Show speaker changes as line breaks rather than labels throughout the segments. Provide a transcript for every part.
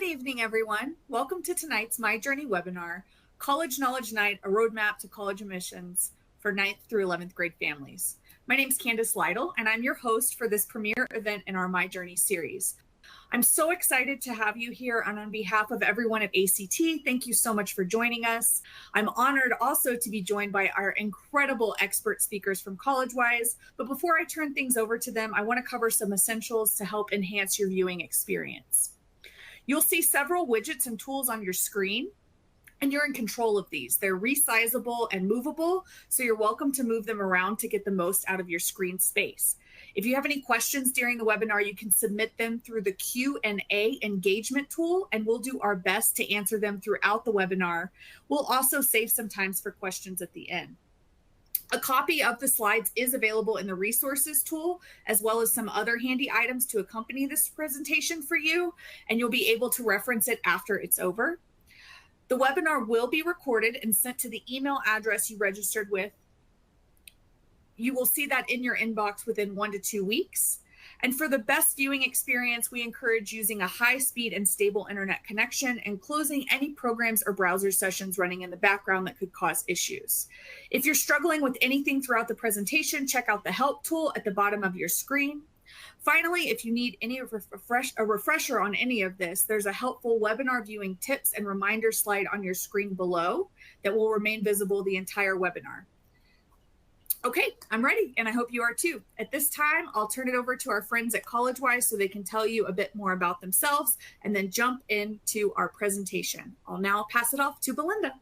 evening, everyone. Welcome to tonight's My Journey webinar, College Knowledge Night, a Roadmap to College Admissions for 9th through 11th grade families. My name is Candace Lytle, and I'm your host for this premier event in our My Journey series. I'm so excited to have you here, and on behalf of everyone at ACT, thank you so much for joining us. I'm honored also to be joined by our incredible expert speakers from Collegewise, but before I turn things over to them, I want to cover some essentials to help enhance your viewing experience. You'll see several widgets and tools on your screen, and you're in control of these. They're resizable and movable, so you're welcome to move them around to get the most out of your screen space. If you have any questions during the webinar, you can submit them through the Q&A engagement tool, and we'll do our best to answer them throughout the webinar. We'll also save some time for questions at the end. A copy of the slides is available in the resources tool, as well as some other handy items to accompany this presentation for you, and you'll be able to reference it after it's over. The webinar will be recorded and sent to the email address you registered with. You will see that in your inbox within 1 to 2 weeks. And for the best viewing experience, we encourage using a high-speed and stable internet connection and closing any programs or browser sessions running in the background that could cause issues. If you're struggling with anything throughout the presentation, check out the help tool at the bottom of your screen. Finally, if you need a refresher on any of this, there's a helpful webinar viewing tips and reminders slide on your screen below that will remain visible the entire webinar. Okay, I'm ready, and I hope you are too. At this time, I'll turn it over to our friends at Collegewise so they can tell you a bit more about themselves and then jump into our presentation. I'll now pass it off to Belinda.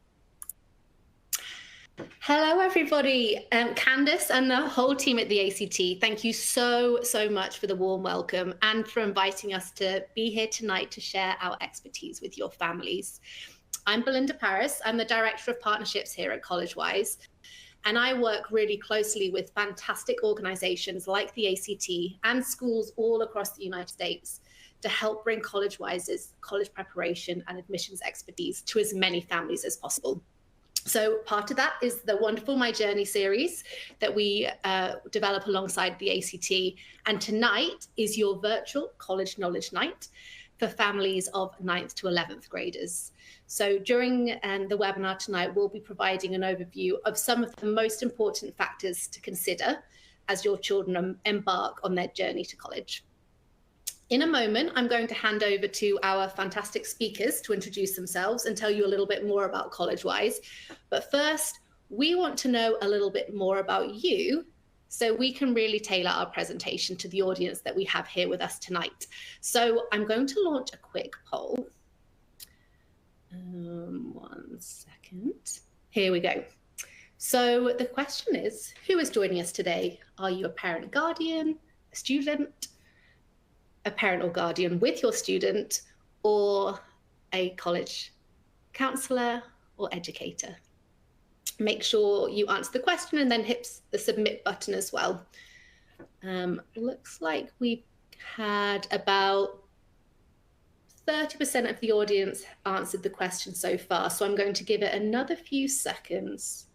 Hello, everybody. Candace and the whole team at the ACT, thank you so much for the warm welcome and for inviting us to be here tonight to share our expertise with your families. I'm Belinda Paris. I'm the Director of Partnerships here at Collegewise. And I work really closely with fantastic organizations like the ACT and schools all across the United States to help bring Collegewise's college preparation and admissions expertise to as many families as possible. So part of that is the wonderful My Journey series that we develop alongside the ACT. And tonight is your virtual College Knowledge Night for families of 9th to 11th graders. So during the webinar tonight, we'll be providing an overview of some of the most important factors to consider as your children embark on their journey to college. In a moment, I'm going to hand over to our fantastic speakers to introduce themselves and tell you a little bit more about Collegewise. But first, we want to know a little bit more about you so we can really tailor our presentation to the audience that we have here with us tonight. So I'm going to launch a quick poll. 1 second. Here we go. So the question is, who is joining us today? Are you a parent guardian, a student, a parent or guardian with your student, or a college counselor or educator? Make sure you answer the question and then hit the submit button as well. Looks like we had about 30% of the audience answered the question so far. So I'm going to give it another few seconds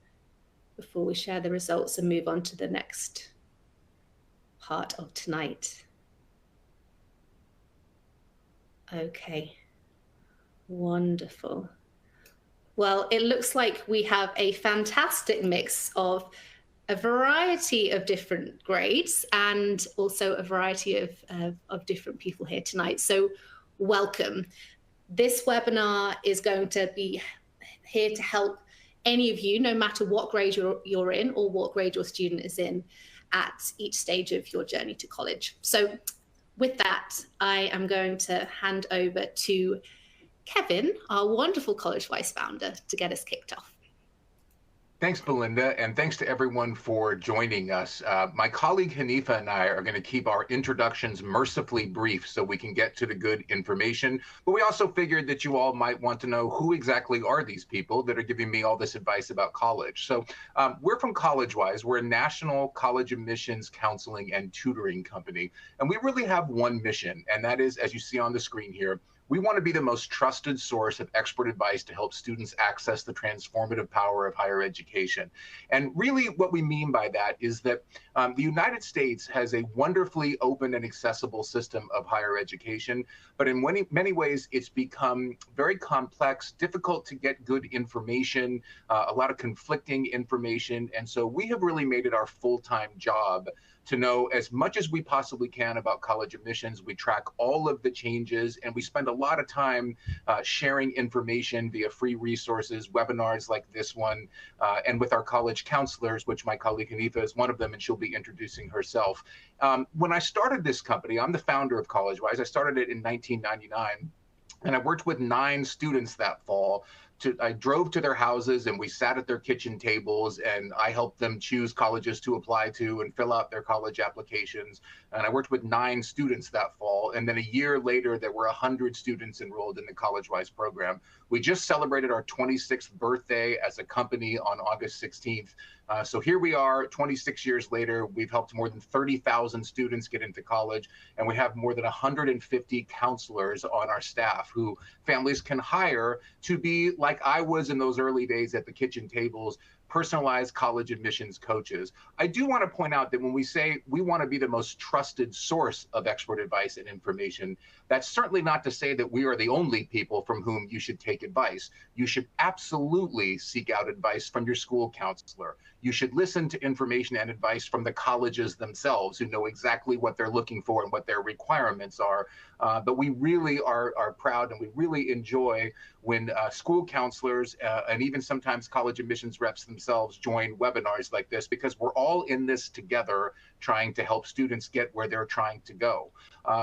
before we share the results and move on to the next part of tonight. Okay, wonderful. Well, it looks like we have a fantastic mix of a variety of different grades and also a variety of different people here tonight. So welcome. This webinar is going to be here to help any of you, no matter what grade you're in or what grade your student is in at each stage of your journey to college. So with that, I am going to hand over to Kevin, our wonderful Collegewise founder, to get us kicked off.
Thanks, Belinda, and thanks to everyone for joining us. My colleague Hanifa and I are going to keep our introductions mercifully brief so we can get to the good information. But we also figured that you all might want to know who exactly are these people that are giving me all this advice about college. So we're from Collegewise. We're a national college admissions counseling and tutoring company. And we really have one mission, and that is, as you see on the screen here, We want to be the most trusted source of expert advice to help students access the transformative power of higher education. And really what we mean by that is that the United States has a wonderfully open and accessible system of higher education, but in many ways it's become very complex, difficult to get good information, a lot of conflicting information. And so we have really made it our full-time job to know as much as we possibly can about college admissions. We track all of the changes, and we spend a lot of time sharing information via free resources, webinars like this one, and with our college counselors, which my colleague Hanifa is one of them, and she'll be introducing herself. When I started this company, I'm the founder of Collegewise. I started it in 1999, and I worked with 9 students that fall. I drove to their houses and we sat at their kitchen tables and I helped them choose colleges to apply to and fill out their college applications. And I worked with 9 students that fall. And then a year later, there were 100 students enrolled in the Collegewise program. We just celebrated our 26th birthday as a company on August 16th. So here we are 26 years later. We've helped more than 30,000 students get into college, and we have more than 150 counselors on our staff who families can hire to be, like I was in those early days at the kitchen tables, personalized college admissions coaches. I do want to point out that when we say we want to be the most trusted source of expert advice and information, that's certainly not to say that we are the only people from whom you should take advice. You should absolutely seek out advice from your school counselor. You should listen to information and advice from the colleges themselves, who know exactly what they're looking for and what their requirements are. But we really are proud, and we really enjoy when school counselors and even sometimes college admissions reps themselves join webinars like this, because we're all in this together trying to help students get where they're trying to go.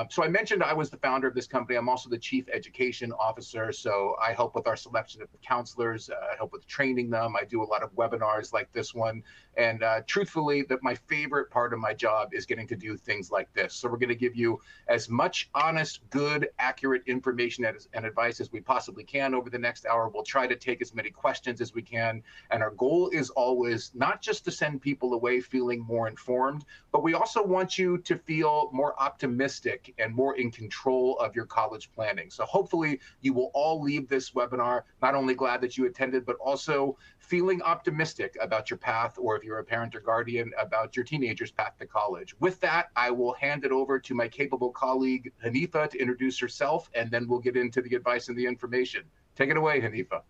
So I mentioned I was the founder of this company. I'm also the chief education officer. So I help with our selection of counselors, I help with training them. I do a lot of webinars like this one. And truthfully, that my favorite part of my job is getting to do things like this. So we're going to give you as much honest, good, accurate information and advice as we possibly can over the next hour. We'll try to take as many questions as we can. And our goal is always not just to send people away feeling more informed, but we also want you to feel more optimistic and more in control of your college planning. So hopefully you will all leave this webinar not only glad that you attended, but also feeling optimistic about your path, or if you're a parent or guardian, about your teenager's path to college. With that, I will hand it over to my capable colleague, Hanifa, to introduce herself, and then we'll get into the advice and the information. Take it away, Hanifa.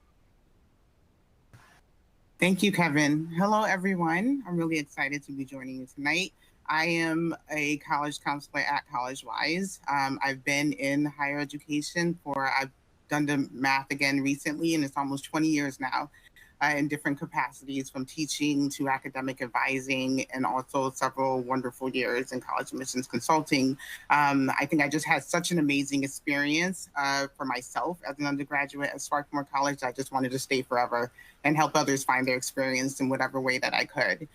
Thank you, Kevin. Hello, everyone. I'm really excited to be joining you tonight. I am a college counselor at Collegewise. I've been in higher education I've done the math again recently, and it's almost 20 years now. In different capacities, from teaching to academic advising, and also several wonderful years in college admissions consulting. I think I just had such an amazing experience for myself as an undergraduate at Swarthmore College. I just wanted to stay forever and help others find their experience in whatever way that I could.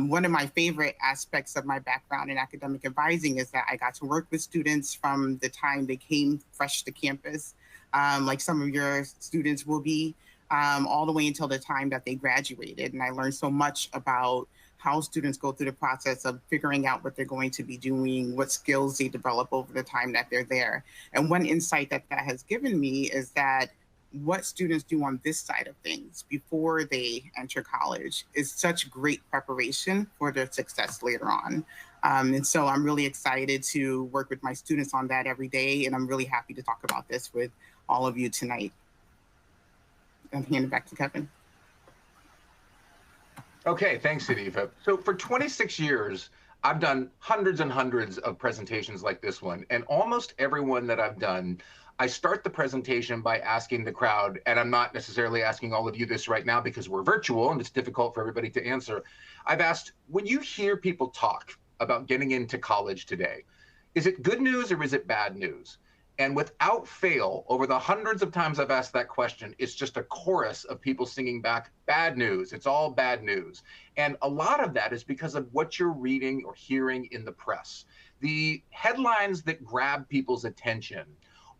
One of my favorite aspects of my background in academic advising is that I got to work with students from the time they came fresh to campus, like some of your students will be, all the way until the time that they graduated. And I learned so much about how students go through the process of figuring out what they're going to be doing, what skills they develop over the time that they're there. And one insight that has given me is that what students do on this side of things before they enter college is such great preparation for their success later on. And so I'm really excited to work with my students on that every day. And I'm really happy to talk about this with all of you tonight. I'll hand it back to Kevin.
Okay, thanks, Hanifa. So for 26 years, I've done hundreds and hundreds of presentations like this one. And almost everyone that I've done, I start the presentation by asking the crowd, and I'm not necessarily asking all of you this right now because we're virtual and it's difficult for everybody to answer. I've asked, when you hear people talk about getting into college today, is it good news or is it bad news? And without fail, over the hundreds of times I've asked that question, it's just a chorus of people singing back, bad news, it's all bad news. And a lot of that is because of what you're reading or hearing in the press. The headlines that grab people's attention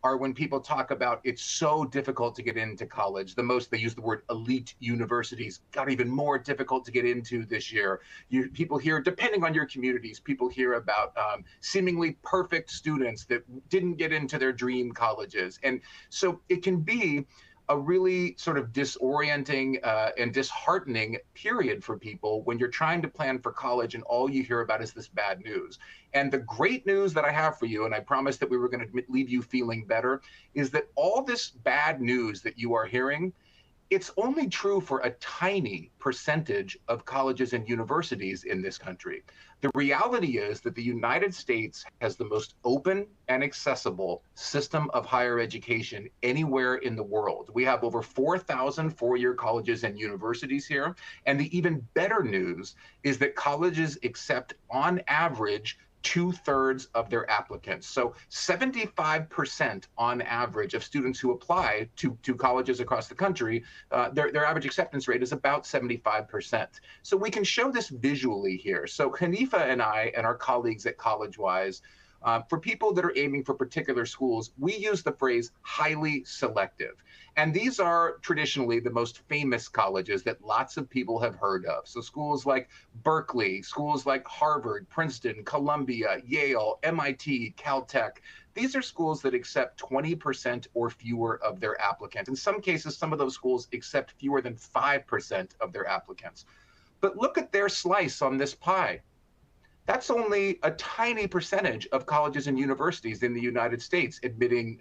are when people talk about it's so difficult to get into college. They use the word elite universities, got even more difficult to get into this year. People hear, depending on your communities, people hear about seemingly perfect students that didn't get into their dream colleges. And so it can be a really sort of disorienting and disheartening period for people when you're trying to plan for college and all you hear about is this bad news. And the great news that I have for you, and I promised that we were going to leave you feeling better, is that all this bad news that you are hearing, it's only true for a tiny percentage of colleges and universities in this country. The reality is that the United States has the most open and accessible system of higher education anywhere in the world. We have over 4,000 four-year colleges and universities here. And the even better news is that colleges accept, on average, 2/3 of their applicants. So 75% on average of students who apply to colleges across the country, their average acceptance rate is about 75%. So we can show this visually here. So Hanifa and I and our colleagues at Collegewise, for people that are aiming for particular schools, we use the phrase highly selective. And these are traditionally the most famous colleges that lots of people have heard of. So schools like Berkeley, schools like Harvard, Princeton, Columbia, Yale, MIT, Caltech. These are schools that accept 20% or fewer of their applicants. In some cases, some of those schools accept fewer than 5% of their applicants. But look at their slice on this pie. That's only a tiny percentage of colleges and universities in the United States admitting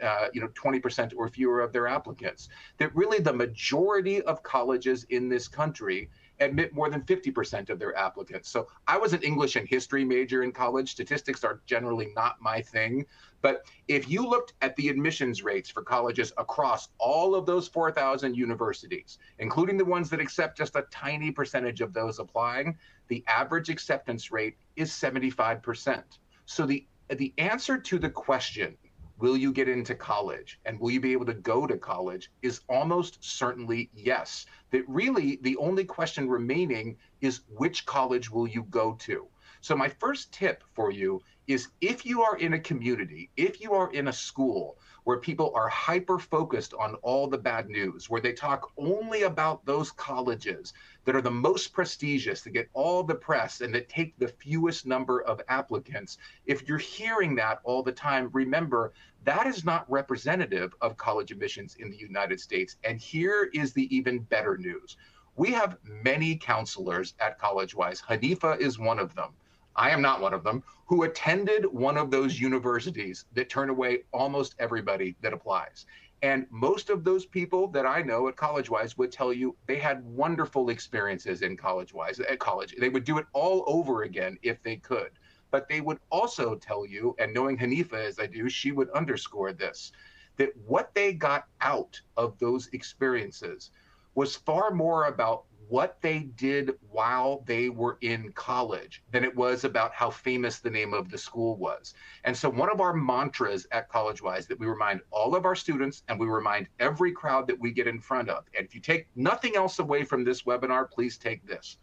20% or fewer of their applicants. That really the majority of colleges in this country admit more than 50% of their applicants. So I was an English and history major in college. Statistics are generally not my thing. But if you looked at the admissions rates for colleges across all of those 4,000 universities, including the ones that accept just a tiny percentage of those applying, the average acceptance rate is 75%. So the answer to the question, will you get into college and will you be able to go to college, is almost certainly yes. That really the only question remaining is which college will you go to? So my first tip for you is, if you are in a community, if you are in a school where people are hyper-focused on all the bad news, where they talk only about those colleges that are the most prestigious, that get all the press and that take the fewest number of applicants, if you're hearing that all the time, remember, that is not representative of college admissions in the United States. And here is the even better news. We have many counselors at Collegewise. Hanifa is one of them. I am not one of them, who attended one of those universities that turn away almost everybody that applies. And most of those people that I know at Collegewise would tell you they had wonderful experiences in Collegewise, at college. They would do it all over again if they could. But they would also tell you, and knowing Hanifa as I do, she would underscore this, that what they got out of those experiences was far more about what they did while they were in college than it was about how famous the name of the school was. And so one of our mantras at Collegewise that we remind all of our students, and we remind every crowd that we get in front of, and if you take nothing else away from this webinar, please take this.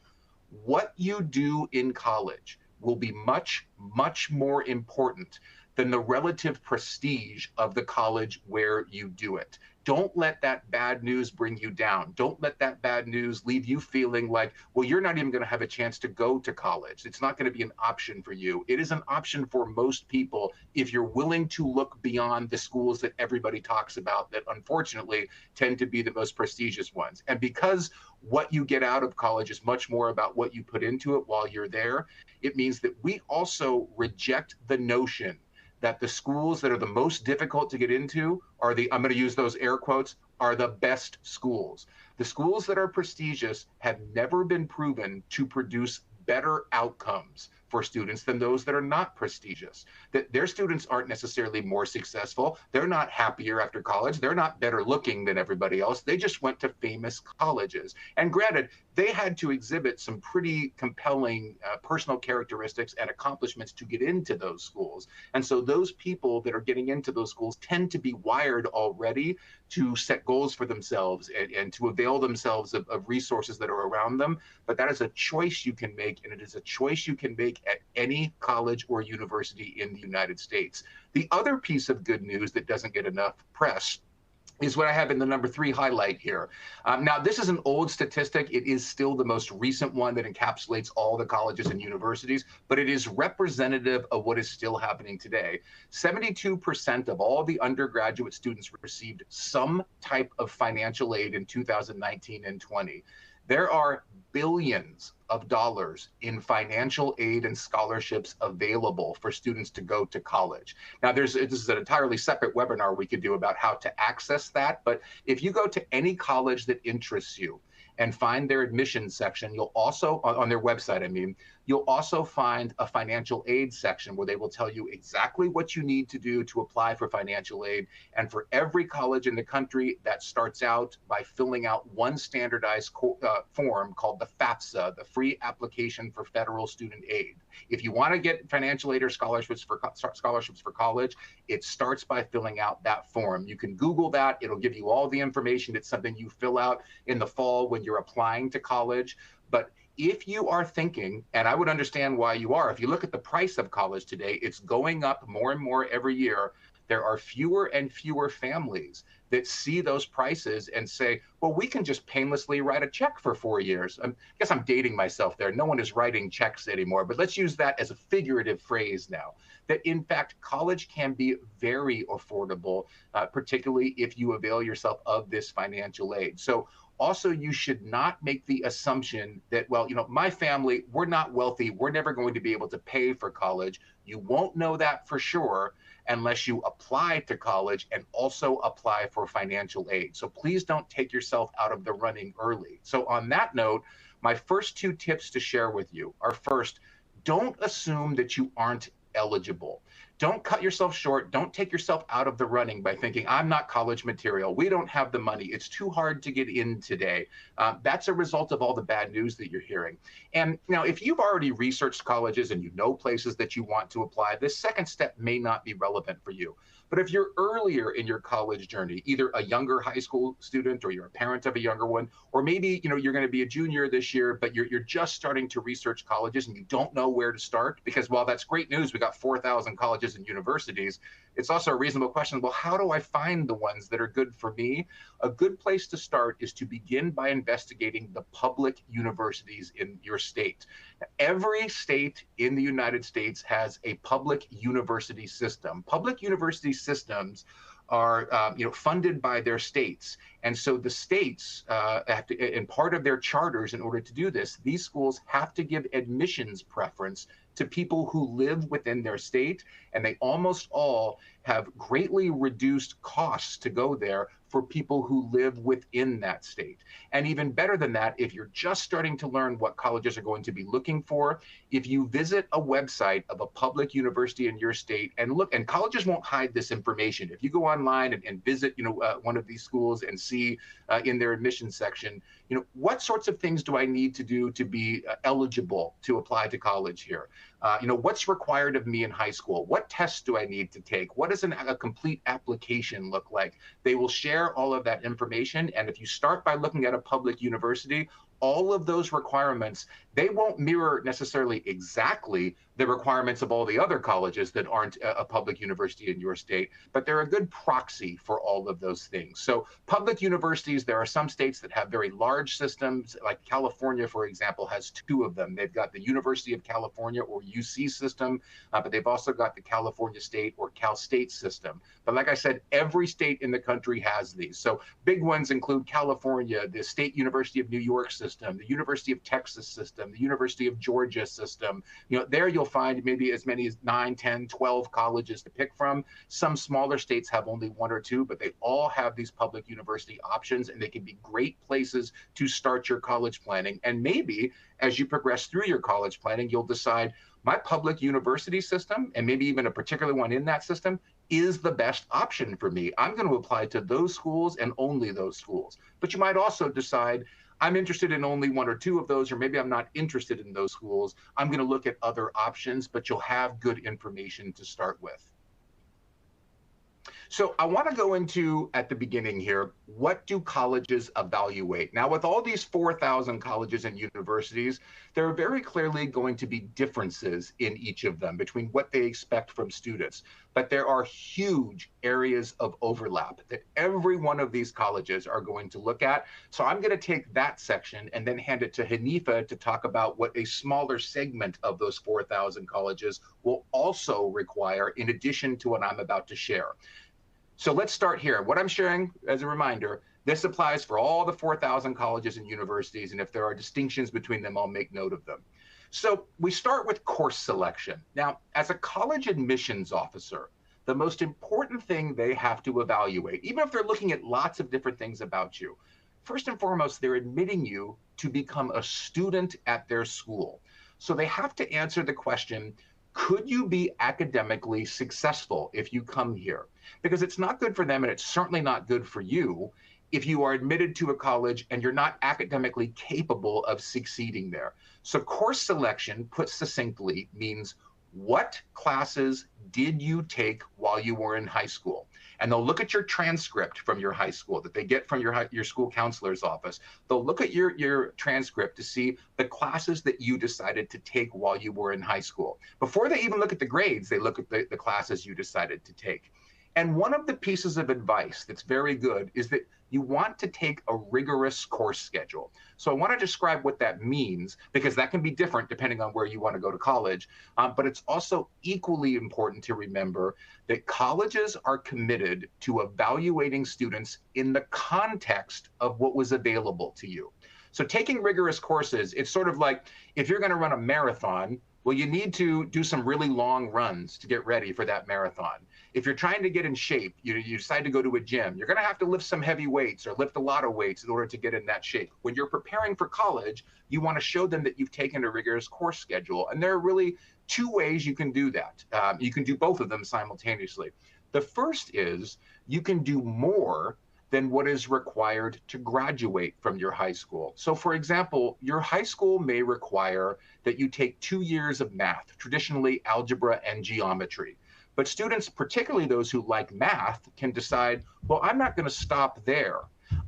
What you do in college will be much, much more important than the relative prestige of the college where you do it. Don't let that bad news bring you down. Don't let that bad news leave you feeling like, well, you're not even going to have a chance to go to college. It's not going to be an option for you. It is an option for most people if you're willing to look beyond the schools that everybody talks about that unfortunately tend to be the most prestigious ones. And because what you get out of college is much more about what you put into it while you're there, it means that we also reject the notion that the schools that are the most difficult to get into are the, I'm going to use those air quotes, are the best schools. The schools that are prestigious have never been proven to produce better outcomes for students than those that are not prestigious. That their students aren't necessarily more successful. They're not happier after college. They're not better looking than everybody else. They just went to famous colleges. And granted, they had to exhibit some pretty compelling personal characteristics and accomplishments to get into those schools. And so those people that are getting into those schools tend to be wired already to set goals for themselves and to avail themselves of resources that are around them. But that is a choice you can make, and it is a choice you can make take at any college or university in the United States. The other piece of good news that doesn't get enough press is what I have in the number 3 highlight here. Now, this is an old statistic. It is still the most recent one that encapsulates all the colleges and universities, but it is representative of what is still happening today. 72% of all the undergraduate students received some type of financial aid in 2019 and 20. There are billions of dollars in financial aid and scholarships available for students to go to college. Now, this is an entirely separate webinar we could do about how to access that. But if you go to any college that interests you and find their admissions section, you'll also, on their website, I mean, you'll also find a financial aid section where they will tell you exactly what you need to do to apply for financial aid. And for every college in the country, that starts out by filling out one standardized form called the FAFSA, the Free Application for Federal Student Aid. If you want to get financial aid or scholarships for college, it starts by filling out that form. You can Google that. It'll give you all the information. It's something you fill out in the fall when you're applying to college. But if you are thinking, and I would understand why you are, if you look at the price of college today, it's going up more and more every year. There are fewer and fewer families that see those prices and say, well, we can just painlessly write a check for 4 years. I guess I'm dating myself there. No one is writing checks anymore, but let's use that as a figurative phrase now, that in fact, college can be very affordable, particularly if you avail yourself of this financial aid. So also, you should not make the assumption that, well, my family, we're not wealthy. We're never going to be able to pay for college. You won't know that for sure unless you apply to college and also apply for financial aid. So please don't take yourself out of the running early. So on that note, my first 2 tips to share with you are, first, don't assume that you aren't eligible. Don't cut yourself short. Don't take yourself out of the running by thinking, I'm not college material. We don't have the money. It's too hard to get in today. That's a result of all the bad news that you're hearing. And now, if you've already researched colleges and you know places that you want to apply, this second step may not be relevant for you. But if you're earlier in your college journey, either a younger high school student or you're a parent of a younger one, or maybe you're going to be a junior this year, but you're just starting to research colleges and you don't know where to start, because while that's great news, we got 4,000 colleges and universities, it's also a reasonable question, well, how do I find the ones that are good for me? A good place to start is to begin by investigating the public universities in your state. Every state in the United States has a public university system. Public university systems are funded by their states. And so the states have to, in part of their charters, in order to do this, these schools have to give admissions preference to people who live within their state, and they almost all have greatly reduced costs to go there for people who live within that state. And even better than that, if you're just starting to learn what colleges are going to be looking for, if you visit a website of a public university in your state and look, and colleges won't hide this information. If you go online and visit, one of these schools and see in their admissions section, what sorts of things do I need to do to be eligible to apply to college here? What's required of me in high school? What tests do I need to take? What does a complete application look like? They will share all of that information. And if you start by looking at a public university, all of those requirements, they won't mirror necessarily exactly the requirements of all the other colleges that aren't a public university in your state, but they're a good proxy for all of those things. So public universities, there are some states that have very large systems, like California, for example, has 2 of them. They've got the University of California, or UC system, but they've also got the California State or Cal State system. But like I said, every state in the country has these. So big ones include California, the State University of New York system, the University of Texas system, the University of Georgia system. There you'll find maybe as many as 9, 10, 12 colleges to pick from. Some smaller states have only 1 or 2, but they all have these public university options, and they can be great places to start your college planning. And maybe as you progress through your college planning, you'll decide, my public university system, and maybe even a particular one in that system, is the best option for me. I'm going to apply to those schools and only those schools. But you might also decide, I'm interested in only 1 or 2 of those, or maybe I'm not interested in those schools. I'm going to look at other options, but you'll have good information to start with. So I want to go into, at the beginning here, what do colleges evaluate? Now, with all these 4,000 colleges and universities, there are very clearly going to be differences in each of them between what they expect from students. But there are huge areas of overlap that every one of these colleges are going to look at. So I'm going to take that section and then hand it to Hanifa to talk about what a smaller segment of those 4,000 colleges will also require in addition to what I'm about to share. So let's start here. What I'm sharing, as a reminder, this applies for all the 4,000 colleges and universities, and if there are distinctions between them, I'll make note of them. So we start with course selection. Now, as a college admissions officer, the most important thing they have to evaluate, even if they're looking at lots of different things about you, first and foremost, they're admitting you to become a student at their school. So they have to answer the question, could you be academically successful if you come here? Because it's not good for them, and it's certainly not good for you if you are admitted to a college and you're not academically capable of succeeding there. So course selection, put succinctly, means what classes did you take while you were in high school? And they'll look at your transcript from your high school that they get from your school counselor's office. They'll look at your transcript to see the classes that you decided to take while you were in high school. Before they even look at the grades, they look at the classes you decided to take. And one of the pieces of advice that's very good is that you want to take a rigorous course schedule. So I want to describe what that means, because that can be different depending on where you want to go to college. But it's also equally important to remember that colleges are committed to evaluating students in the context of what was available to you. So taking rigorous courses, it's sort of like if you're going to run a marathon, well, you need to do some really long runs to get ready for that marathon. If you're trying to get in shape, you decide to go to a gym, you're going to have to lift some heavy weights or lift a lot of weights in order to get in that shape. When you're preparing for college, you want to show them that you've taken a rigorous course schedule. And there are really two ways you can do that. You can do both of them simultaneously. The first is you can do more than what is required to graduate from your high school. So for example, your high school may require that you take 2 years of math, traditionally algebra and geometry. But students, particularly those who like math, can decide, well, I'm not going to stop there.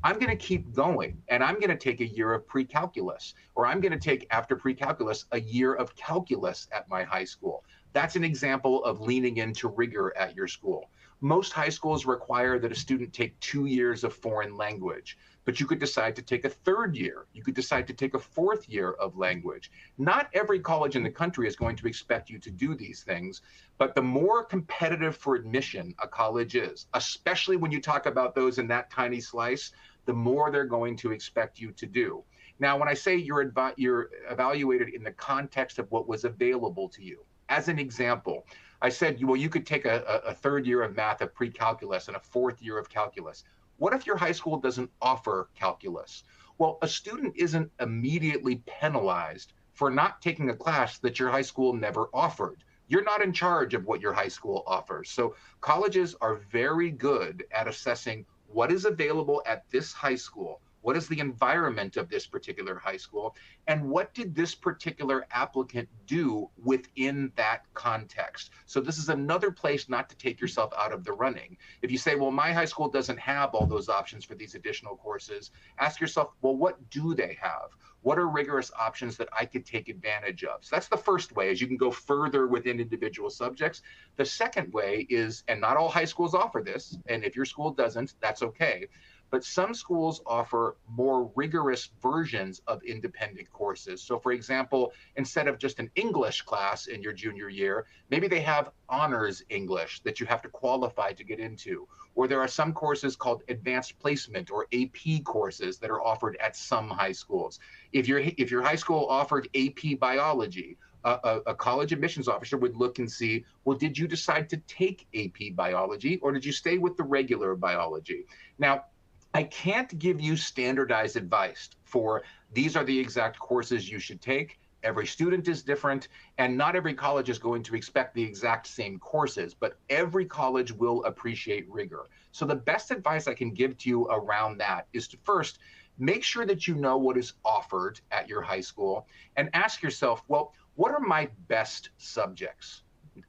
I'm going to keep going, and I'm going to take a year of pre-calculus, or I'm going to take, after pre-calculus, a year of calculus at my high school. That's an example of leaning into rigor at your school. Most high schools require that a student take 2 years of foreign language, but you could decide to take a third year. You could decide to take a fourth year of language. Not every college in the country is going to expect you to do these things, but the more competitive for admission a college is, especially when you talk about those in that tiny slice, the more they're going to expect you to do. Now, when I say you're evaluated in the context of what was available to you, as an example, I said, well, you could take a third year of math of pre-calculus and a fourth year of calculus. What if your high school doesn't offer calculus? Well, a student isn't immediately penalized for not taking a class that your high school never offered. You're not in charge of what your high school offers. So colleges are very good at assessing what is available at this high school, what is the environment of this particular high school, and what did this particular applicant do within that context? So this is another place not to take yourself out of the running. If you say, well, my high school doesn't have all those options for these additional courses, ask yourself, well, what do they have? What are rigorous options that I could take advantage of? So that's the first way, is you can go further within individual subjects. The second way is, and not all high schools offer this, and if your school doesn't, that's okay, but some schools offer more rigorous versions of independent courses. So for example, instead of just an English class in your junior year, maybe they have honors English that you have to qualify to get into. Or there are some courses called advanced placement or AP courses that are offered at some high schools. If your high school offered AP biology, a college admissions officer would look and see, well, did you decide to take AP biology or did you stay with the regular biology? Now, I can't give you standardized advice for these are the exact courses you should take. Every student is different, and not every college is going to expect the exact same courses, but every college will appreciate rigor. So the best advice I can give to you around that is to first make sure that you know what is offered at your high school and ask yourself, well, what are my best subjects?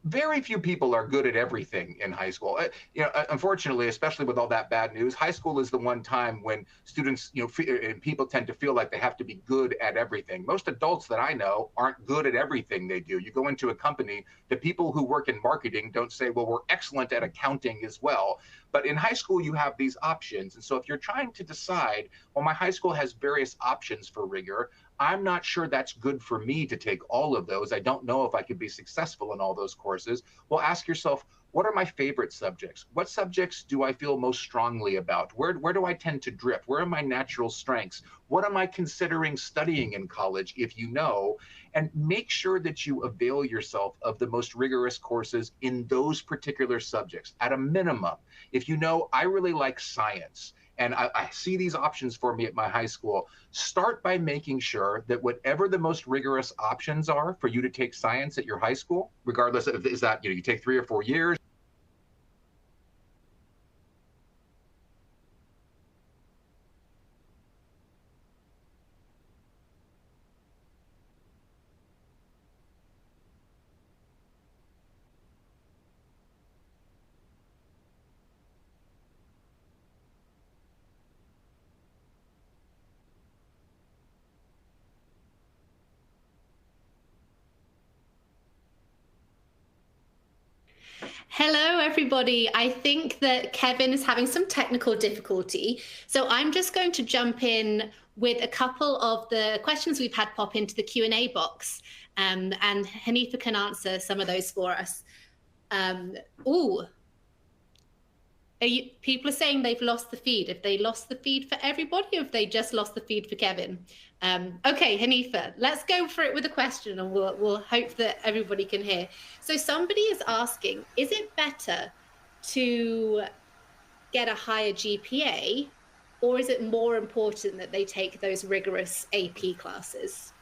Very few people are good at everything in high school. Unfortunately, especially with all that bad news, high school is the one time when students, and people tend to feel like they have to be good at everything. Most adults that I know aren't good at everything they do. You go into a company, the people who work in marketing don't say, well, we're excellent at accounting as well. But in high school, you have these options. And so if you're trying to decide, well, my high school has various options for rigor, I'm not sure that's good for me to take all of those. I don't know if I could be successful in all those courses. Well, ask yourself, what are my favorite subjects? What subjects do I feel most strongly about? Where do I tend to drift? Where are my natural strengths? What am I considering studying in college, if you know? And make sure that you avail yourself of the most rigorous courses in those particular subjects. At a minimum, if you know, I really like science, and I see these options for me at my high school, start by making sure that whatever the most rigorous options are for you to take science at your high school, regardless of, is that, you take 3 or 4 years,
Hello, everybody. I think that Kevin is having some technical difficulty. So I'm just going to jump in with a couple of the questions we've had pop into the Q&A box. And Hanifa can answer some of those for us. People are saying they've lost the feed. Have they lost the feed for everybody, or have they just lost the feed for Kevin? Okay, Hanifa, let's go for it with a question, and we'll hope that everybody can hear. So somebody is asking, is it better to get a higher GPA, or is it more important that they take those rigorous AP classes?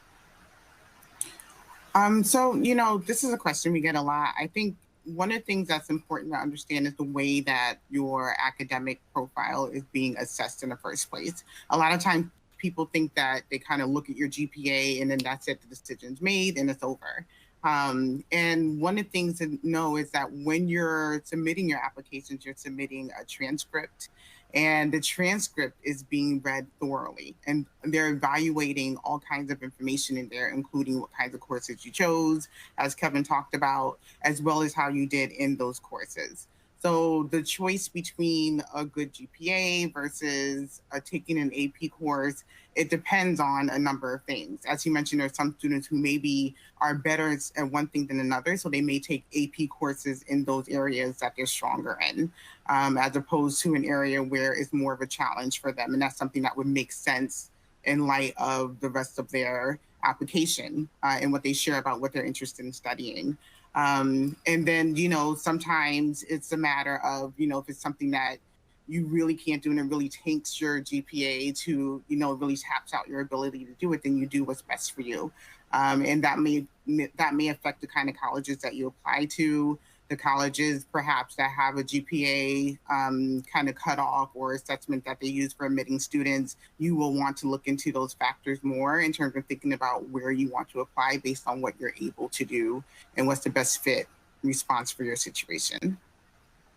So, this is a question we get a lot. I think one of the things that's important to understand is the way that your academic profile is being assessed in the first place. A lot of times people think that they kind of look at your GPA and then that's it, the decision's made and it's over. And one of the things to know is that when you're submitting your applications, you're submitting a transcript, and the transcript is being read thoroughly, and they're evaluating all kinds of information in there, including what kinds of courses you chose, as Kevin talked about, as well as how you did in those courses. So the choice between a good GPA versus taking an AP course, it depends on a number of things. As you mentioned, there are some students who maybe are better at one thing than another, so they may take AP courses in those areas that they're stronger in, as opposed to an area where it's more of a challenge for them. And that's something that would make sense in light of the rest of their application and what they share about what they're interested in studying. And then, sometimes it's a matter of, if it's something that you really can't do and it really tanks your GPA to, really taps out your ability to do it, then you do what's best for you. And that may affect the kind of colleges that you apply to, the colleges perhaps that have a GPA kind of cutoff or assessment that they use for admitting students. You will want to look into those factors more in terms of thinking about where you want to apply based on what you're able to do and what's the best fit response for your situation.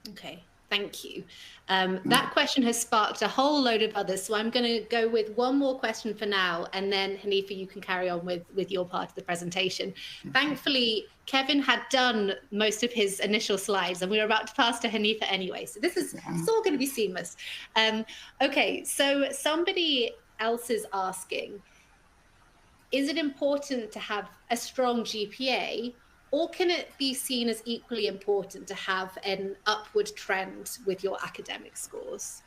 Okay. Thank you. That question has sparked a whole load of others. So I'm going to go with one more question for now. And then, Hanifa, you can carry on with your part of the presentation. Thankfully, Kevin had done most of his initial slides, and we were about to pass to Hanifa anyway. So it's all going to be seamless. Okay, so somebody else is asking, is it important to have a strong GPA, or can it be seen as equally important to have an upward trend with your academic scores?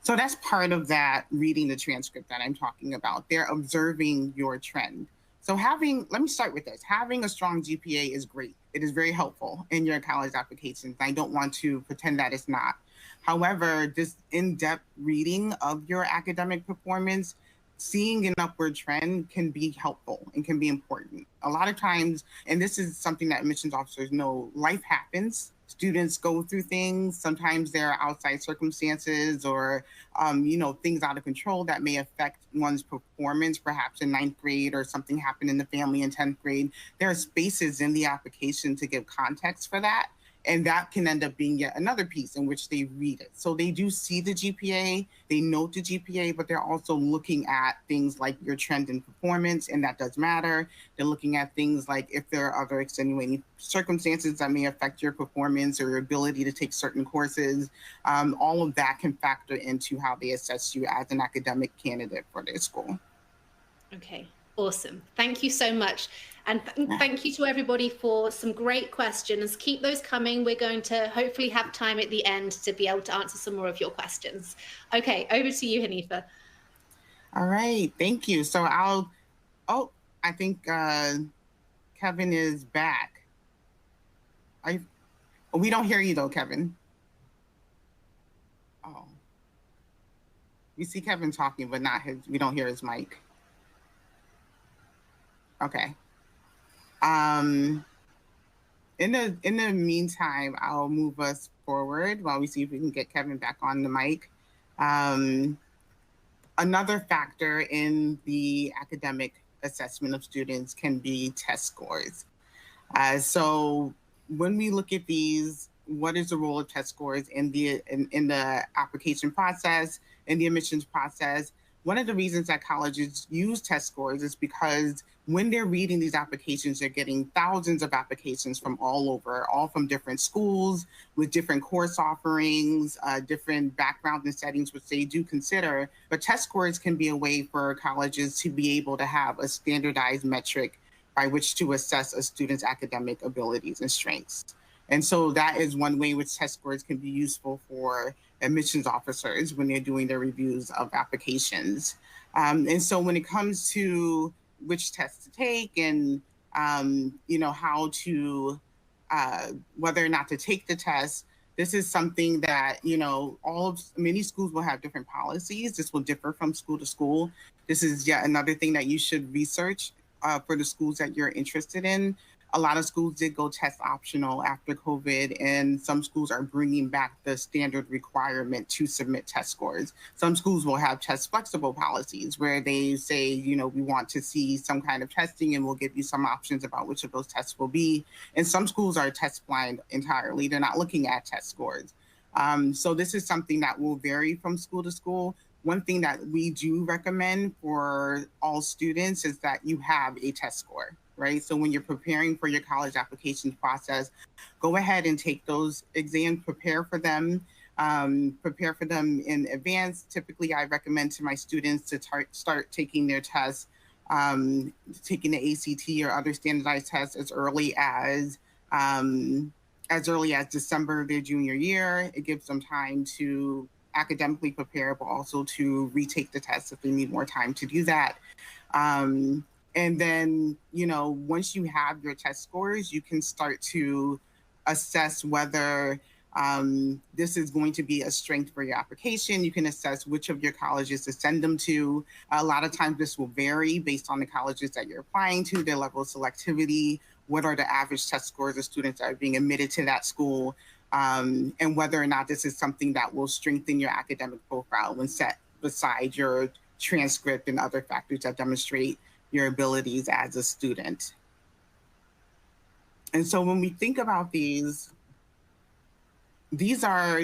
So that's part of that reading the transcript that I'm talking about. They're observing your trend. So let me start with this. Having a strong GPA is great. It is very helpful in your college applications. I don't want to pretend that it's not. However, this in-depth reading of your academic performance seeing an upward trend can be helpful and can be important. A lot of times, and this is something that admissions officers know, life happens. Students go through things. Sometimes there are outside circumstances or, things out of control that may affect one's performance, perhaps in ninth grade, or something happened in the family in 10th grade. There are spaces in the application to give context for that. And that can end up being yet another piece in which they read it. So they do see the GPA, they note the GPA, but they're also looking at things like your trend in performance, and that does matter. They're looking at things like if there are other extenuating circumstances that may affect your performance or your ability to take certain courses. All of that can factor into how they assess you as an academic candidate for their school.
Okay, awesome. Thank you so much. And thank you to everybody for some great questions. Keep those coming. We're going to hopefully have time at the end to be able to answer some more of your questions. Okay, over to you, Hanifa.
All right, thank you. So I think Kevin is back. We don't hear you though, Kevin. Oh, we see Kevin talking, but we don't hear his mic. Okay. In the meantime, I'll move us forward while we see if we can get Kevin back on the mic. Another factor in the academic assessment of students can be test scores. So when we look at these, what is the role of test scores in the application process, in the admissions process? One of the reasons that colleges use test scores is because when they're reading these applications, they're getting thousands of applications from all over, all from different schools with different course offerings, different backgrounds and settings, which they do consider. But test scores can be a way for colleges to be able to have a standardized metric by which to assess a student's academic abilities and strengths. And so that is one way which test scores can be useful for admissions officers when they're doing their reviews of applications. And so when it comes to which tests to take and, how to, whether or not to take the test, this is something that, many schools will have different policies. This will differ from school to school. This is yet another thing that you should research for the schools that you're interested in. A lot of schools did go test optional after COVID, and some schools are bringing back the standard requirement to submit test scores. Some schools will have test flexible policies where they say, we want to see some kind of testing and we'll give you some options about which of those tests will be. And some schools are test blind entirely. They're not looking at test scores. So this is something that will vary from school to school. One thing that we do recommend for all students is that you have a test score. Right? So when you're preparing for your college application process, go ahead and take those exams, prepare for them in advance. Typically, I recommend to my students to start taking their tests, taking the ACT or other standardized tests as early as December of their junior year. It gives them time to academically prepare, but also to retake the test if they need more time to do that. And then, once you have your test scores, you can start to assess whether this is going to be a strength for your application. You can assess which of your colleges to send them to. A lot of times this will vary based on the colleges that you're applying to, their level of selectivity, what are the average test scores of students that are being admitted to that school, and whether or not this is something that will strengthen your academic profile when set beside your transcript and other factors that demonstrate your abilities as a student. And so when we think about these are,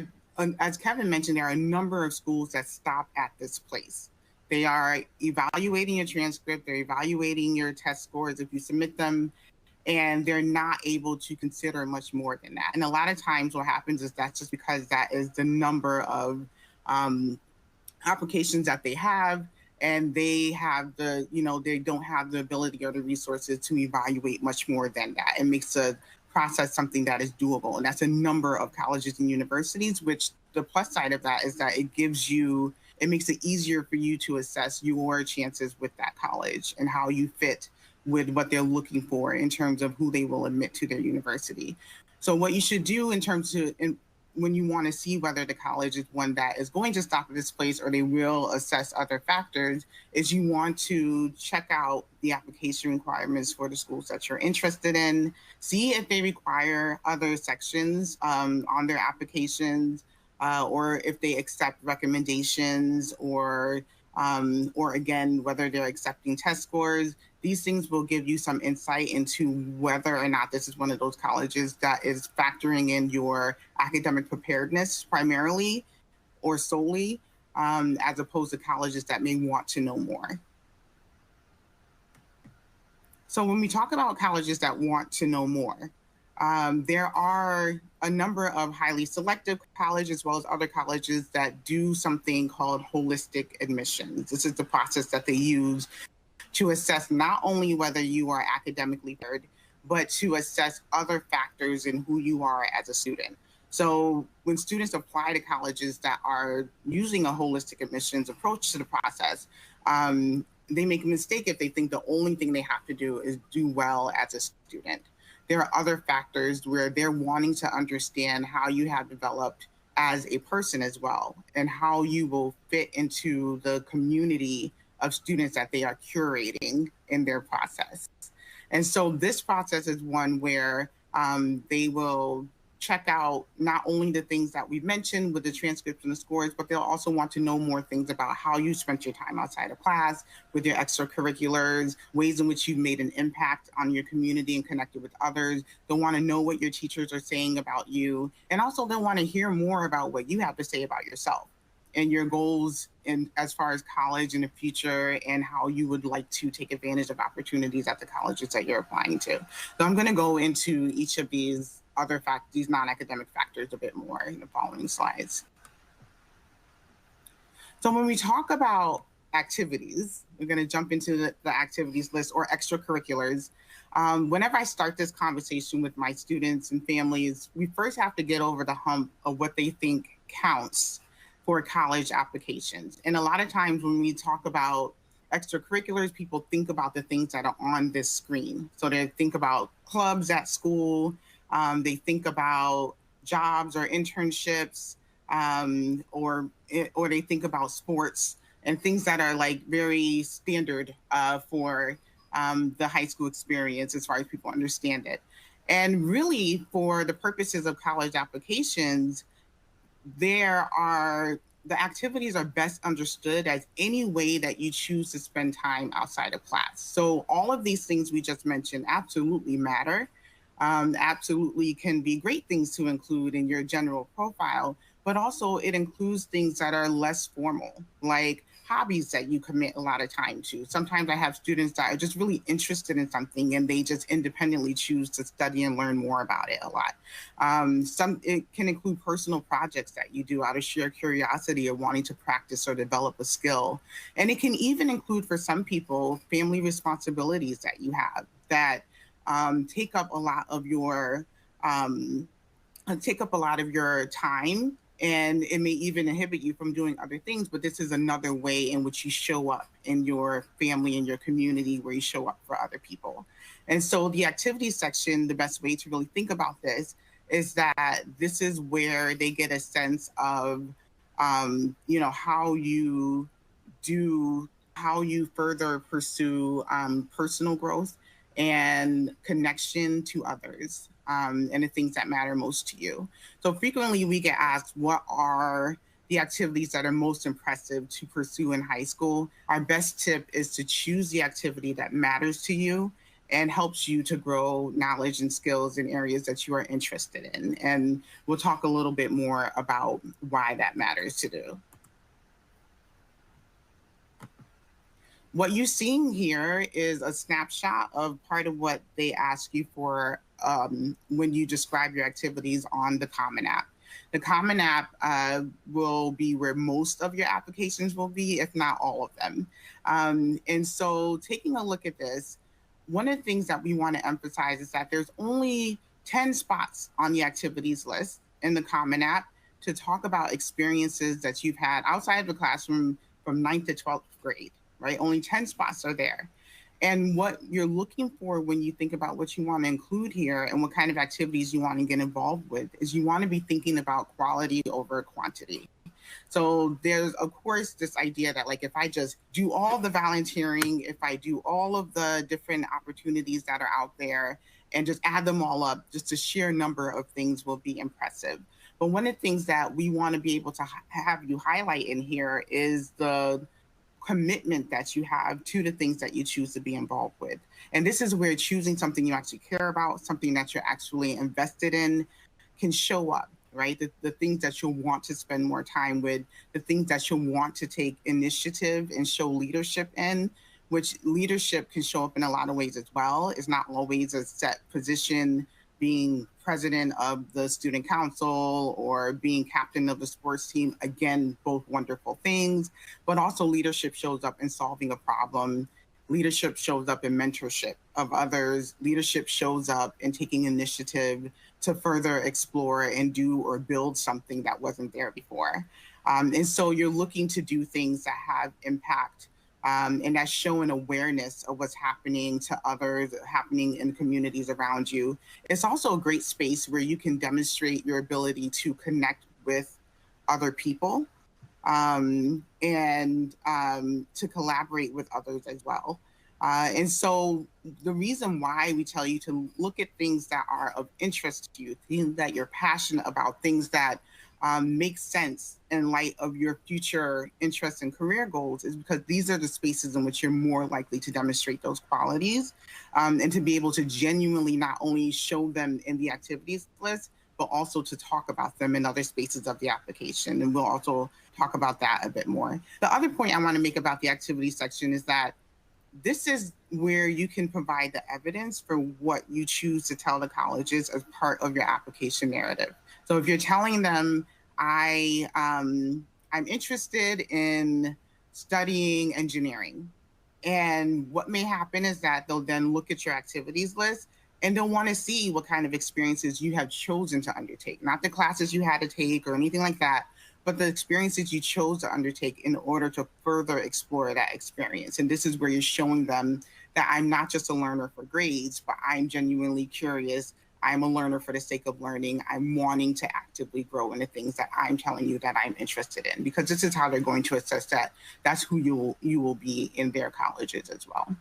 as Kevin mentioned, there are a number of schools that stop at this place. They are evaluating your transcript, they're evaluating your test scores if you submit them, and they're not able to consider much more than that. And a lot of times what happens is that's just because that is the number of applications that they have, and they have they don't have the ability or the resources to evaluate much more than that. It makes the process something that is doable. And that's a number of colleges and universities, which the plus side of that is that it makes it easier for you to assess your chances with that college and how you fit with what they're looking for in terms of who they will admit to their university. So what you should do when you want to see whether the college is one that is going to stop at this place or they will assess other factors, is you want to check out the application requirements for the schools that you're interested in, see if they require other sections on their applications, or if they accept recommendations, or again, whether they're accepting test scores. These things will give you some insight into whether or not this is one of those colleges that is factoring in your academic preparedness primarily or solely, as opposed to colleges that may want to know more. So when we talk about colleges that want to know more, there are a number of highly selective colleges as well as other colleges that do something called holistic admissions. This is the process that they use to assess not only whether you are academically prepared, but to assess other factors in who you are as a student. So when students apply to colleges that are using a holistic admissions approach to the process, they make a mistake if they think the only thing they have to do is do well as a student. There are other factors where they're wanting to understand how you have developed as a person as well, and how you will fit into the community of students that they are curating in their process. And so this process is one where they will check out not only the things that we've mentioned with the transcripts and the scores, but they'll also want to know more things about how you spent your time outside of class, with your extracurriculars, ways in which you've made an impact on your community and connected with others. They'll want to know what your teachers are saying about you. And also they'll want to hear more about what you have to say about yourself and your goals in as far as college in the future, and how you would like to take advantage of opportunities at the colleges that you're applying to. So I'm going to go into each of these these non-academic factors a bit more in the following slides. So when we talk about activities, we're going to jump into the activities list or extracurriculars. Whenever I start this conversation with my students and families, we first have to get over the hump of what they think counts for college applications. And a lot of times when we talk about extracurriculars, people think about the things that are on this screen. So they think about clubs at school, they think about jobs or internships, or they think about sports and things that are like very standard for the high school experience as far as people understand it. And really, for the purposes of college applications, the activities are best understood as any way that you choose to spend time outside of class. So all of these things we just mentioned absolutely matter, absolutely can be great things to include in your general profile, but also it includes things that are less formal, like hobbies that you commit a lot of time to. Sometimes I have students that are just really interested in something and they just independently choose to study and learn more about it a lot. It can include personal projects that you do out of sheer curiosity or wanting to practice or develop a skill. And it can even include, for some people, family responsibilities that you have that take up a lot of your time, and it may even inhibit you from doing other things, but this is another way in which you show up in your family and your community, where you show up for other people. And so the activities section, the best way to really think about this is that this is where they get a sense of, how you further pursue personal growth and connection to others, and the things that matter most to you. So frequently we get asked, what are the activities that are most impressive to pursue in high school? Our best tip is to choose the activity that matters to you and helps you to grow knowledge and skills in areas that you are interested in. And we'll talk a little bit more about why that matters to do. What you're seeing here is a snapshot of part of what they ask you for when you describe your activities on the Common App. The Common App will be where most of your applications will be, if not all of them. And so taking a look at this, one of the things that we want to emphasize is that there's only 10 spots on the activities list in the Common App to talk about experiences that you've had outside of the classroom from 9th to 12th grade. Right? Only 10 spots are there. And what you're looking for when you think about what you want to include here and what kind of activities you want to get involved with is you want to be thinking about quality over quantity. So there's, of course, this idea that like, if I just do all the volunteering, if I do all of the different opportunities that are out there and just add them all up, just the sheer number of things will be impressive. But one of the things that we want to be able to have you highlight in here is the commitment that you have to the things that you choose to be involved with. And this is where choosing something you actually care about, something that you're actually invested in, can show up, right? The things that you'll want to spend more time with, the things that you'll want to take initiative and show leadership in, which leadership can show up in a lot of ways as well. It's not always a set position, being president of the student council or being captain of the sports team. Again, both wonderful things, but also leadership shows up in solving a problem. Leadership shows up in mentorship of others. Leadership shows up in taking initiative to further explore and do or build something that wasn't there before. And so you're looking to do things that have impact, and that's showing awareness of what's happening to others, happening in communities around you. It's also a great space where you can demonstrate your ability to connect with other people, and to collaborate with others as well. And so the reason why we tell you to look at things that are of interest to you, things that you're passionate about, things that make sense in light of your future interests and career goals, is because these are the spaces in which you're more likely to demonstrate those qualities, and to be able to genuinely not only show them in the activities list, but also to talk about them in other spaces of the application. And we'll also talk about that a bit more. The other point I want to make about the activity section is that this is where you can provide the evidence for what you choose to tell the colleges as part of your application narrative. So if you're telling them, I'm interested in studying engineering, and what may happen is that they'll then look at your activities list and they'll want to see what kind of experiences you have chosen to undertake, not the classes you had to take or anything like that, but the experiences you chose to undertake in order to further explore that experience. And this is where you're showing them that I'm not just a learner for grades, but I'm genuinely curious. I'm a learner for the sake of learning. I'm wanting to actively grow in the things that I'm telling you that I'm interested in, because this is how they're going to assess that. That's who you will be in their colleges as well.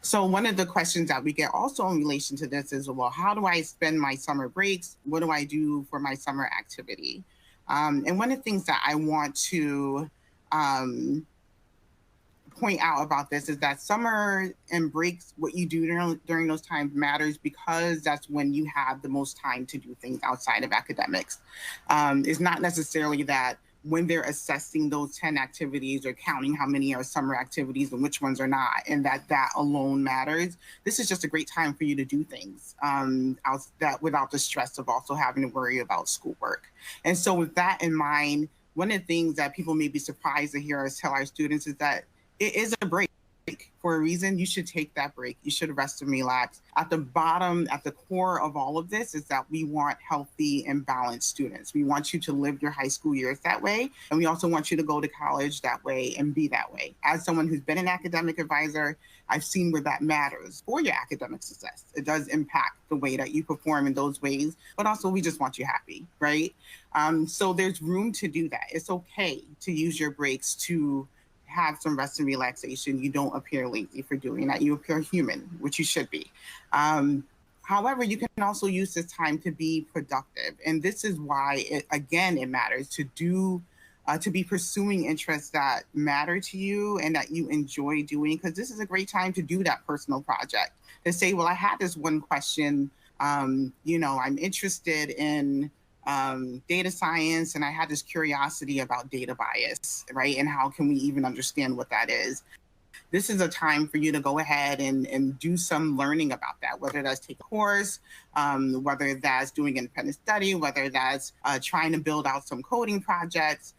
So one of the questions that we get also in relation to this is, well, how do I spend my summer breaks? What do I do for my summer activity? And one of the things that I want to point out about this is that summer and breaks, what you do during those times matters, because that's when you have the most time to do things outside of academics. It's not necessarily that when they're assessing those 10 activities or counting how many are summer activities and which ones are not, and that alone matters. This is just a great time for you to do things without the stress of also having to worry about schoolwork. And so with that in mind, one of the things that people may be surprised to hear us tell our students is that it is a break. For a reason, you should take that break. You should rest and relax. At the bottom, at the core of all of this is that we want healthy and balanced students. We want you to live your high school years that way. And we also want you to go to college that way and be that way. As someone who's been an academic advisor, I've seen where that matters for your academic success. It does impact the way that you perform in those ways, but also we just want you happy, right? So there's room to do that. It's okay to use your breaks to have some rest and relaxation. You don't appear lazy for doing that. You appear human, which you should be. However, you can also use this time to be productive. And this is why, it matters to be pursuing interests that matter to you and that you enjoy doing, because this is a great time to do that personal project. To say, well, I had this one question, I'm interested in data science, and I had this curiosity about data bias, right? And how can we even understand what that is? This is a time for you to go ahead and do some learning about that, whether that's take a course, whether that's doing independent study, whether that's trying to build out some coding projects.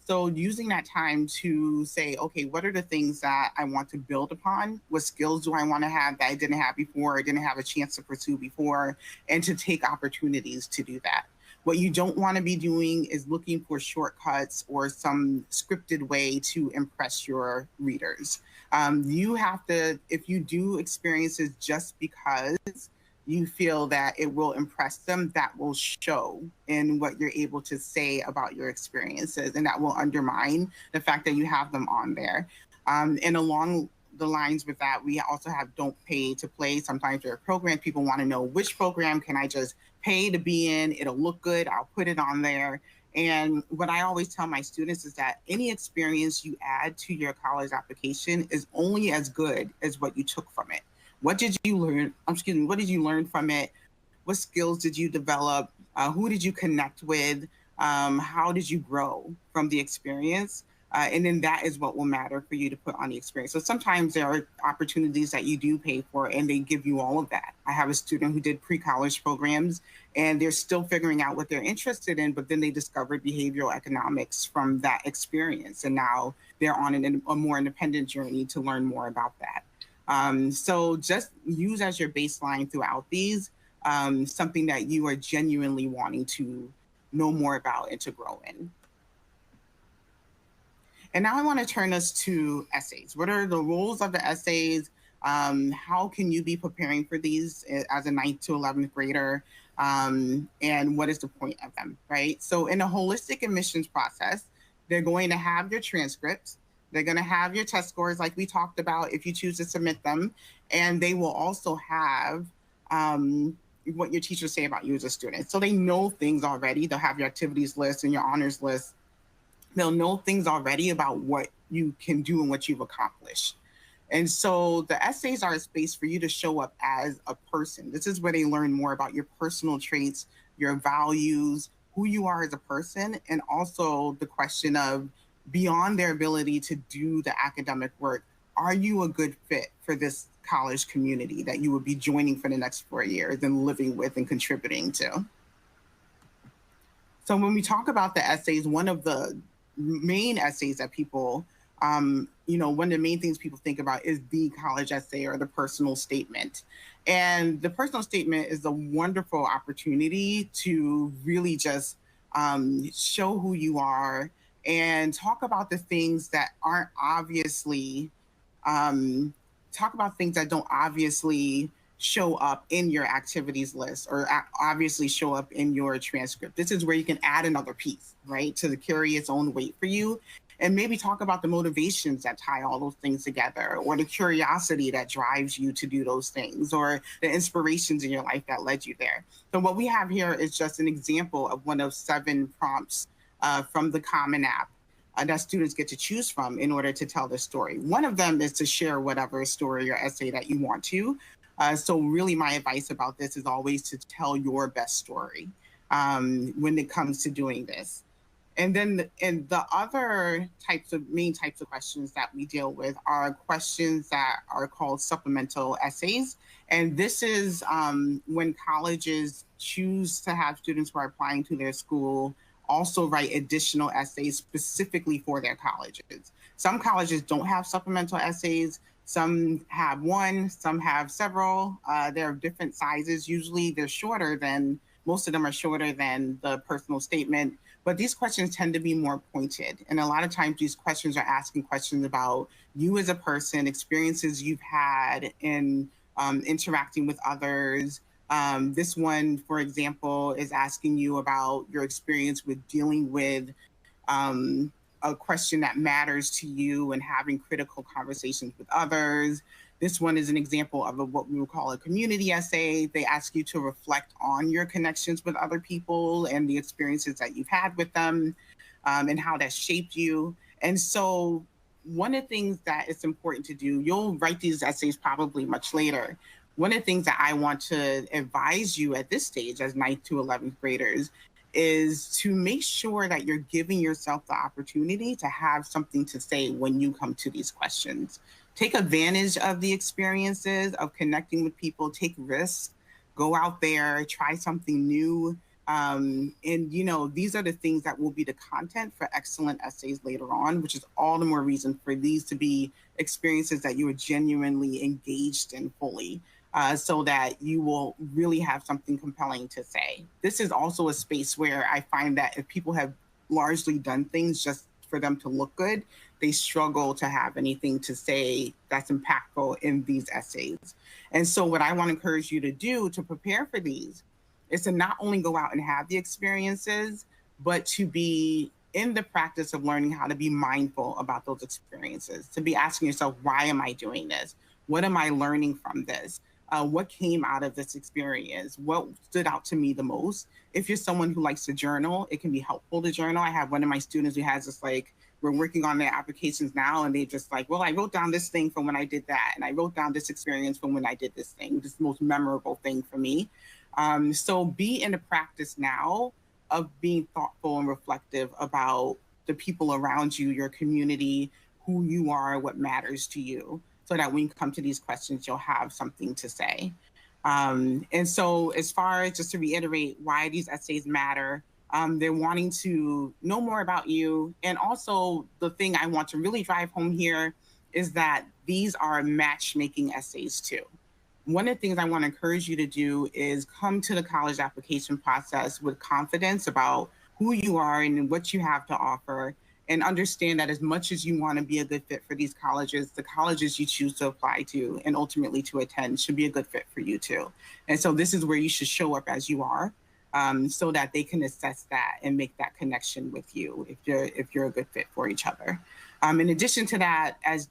So using that time to say, okay, what are the things that I want to build upon? What skills do I want to have that I didn't have before, or didn't have a chance to pursue before, and to take opportunities to do that. What you don't want to be doing is looking for shortcuts or some scripted way to impress your readers. You have to, if you do experiences just because you feel that it will impress them, that will show in what you're able to say about your experiences, and that will undermine the fact that you have them on there. And along the lines with that, we also have don't pay to play. Sometimes there are programs, people want to know which program can I just pay to be in, it'll look good, I'll put it on there. And what I always tell my students is that any experience you add to your college application is only as good as what you took from it. What did you learn? What did you learn from it? What skills did you develop? Who did you connect with? How did you grow from the experience? And then that is what will matter for you to put on the experience. So sometimes there are opportunities that you do pay for and they give you all of that. I have a student who did pre-college programs and they're still figuring out what they're interested in, but then they discovered behavioral economics from that experience. And now they're on a more independent journey to learn more about that. So just use as your baseline throughout these, something that you are genuinely wanting to know more about and to grow in. And now I want to turn us to essays. What are the rules of the essays? How can you be preparing for these as a 9th to 11th grader? And what is the point of them, right? So in a holistic admissions process, they're going to have your transcripts. They're going to have your test scores like we talked about if you choose to submit them. And they will also have what your teachers say about you as a student. So they know things already. They'll have your activities list and your honors list. They'll know things already about what you can do and what you've accomplished. And so the essays are a space for you to show up as a person. This is where they learn more about your personal traits, your values, who you are as a person, and also the question of beyond their ability to do the academic work, are you a good fit for this college community that you would be joining for the next 4 years and living with and contributing to? So when we talk about the essays, one of the main essays that people, one of the main things people think about is the college essay or the personal statement. And the personal statement is a wonderful opportunity to really just show who you are and talk about the things that aren't obviously, talk about things that don't obviously show up in your activities list or obviously show up in your transcript. This is where you can add another piece, right, to carry its own weight for you. And maybe talk about the motivations that tie all those things together, or the curiosity that drives you to do those things, or the inspirations in your life that led you there. So what we have here is just an example of one of 7 prompts from the Common App that students get to choose from in order to tell their story. One of them is to share whatever story or essay that you want to. So really my advice about this is always to tell your best story when it comes to doing this. And then the other main types of questions that we deal with are questions that are called supplemental essays. And this is when colleges choose to have students who are applying to their school also write additional essays specifically for their colleges. Some colleges don't have supplemental essays. Some have one, some have several. They're of different sizes. Usually they're shorter than, most of them are shorter than the personal statement, but these questions tend to be more pointed. And a lot of times these questions are asking questions about you as a person, experiences you've had in interacting with others. This one, for example, is asking you about your experience with dealing with a question that matters to you and having critical conversations with others. This one is an example of what we would call a community essay. They ask you to reflect on your connections with other people and the experiences that you've had with them and how that shaped you. And so one of the things that is important to do, you'll write these essays probably much later. One of the things that I want to advise you at this stage as 9th to 11th graders is to make sure that you're giving yourself the opportunity to have something to say when you come to these questions. Take advantage of the experiences of connecting with people, take risks, go out there, try something new. And these are the things that will be the content for excellent essays later on, which is all the more reason for these to be experiences that you are genuinely engaged in fully. so that you will really have something compelling to say. This is also a space where I find that if people have largely done things just for them to look good, they struggle to have anything to say that's impactful in these essays. And so what I want to encourage you to do to prepare for these is to not only go out and have the experiences, but to be in the practice of learning how to be mindful about those experiences, to be asking yourself, why am I doing this? What am I learning from this? What came out of this experience? What stood out to me the most? If you're someone who likes to journal, it can be helpful to journal. I have one of my students who has this, like, we're working on their applications now, and they just like, well, I wrote down this thing from when I did that, and I wrote down this experience from when I did this thing. This is the most memorable thing for me. So be in the practice now of being thoughtful and reflective about the people around you, your community, who you are, what matters to you, so that when you come to these questions, you'll have something to say. And so as far as, just to reiterate why these essays matter, they're wanting to know more about you. And also the thing I want to really drive home here is that these are matchmaking essays too. One of the things I want to encourage you to do is come to the college application process with confidence about who you are and what you have to offer, and understand that as much as you want to be a good fit for these colleges, the colleges you choose to apply to and ultimately to attend should be a good fit for you too. And so this is where you should show up as you are, so that they can assess that and make that connection with you if you're a good fit for each other. In addition to that, as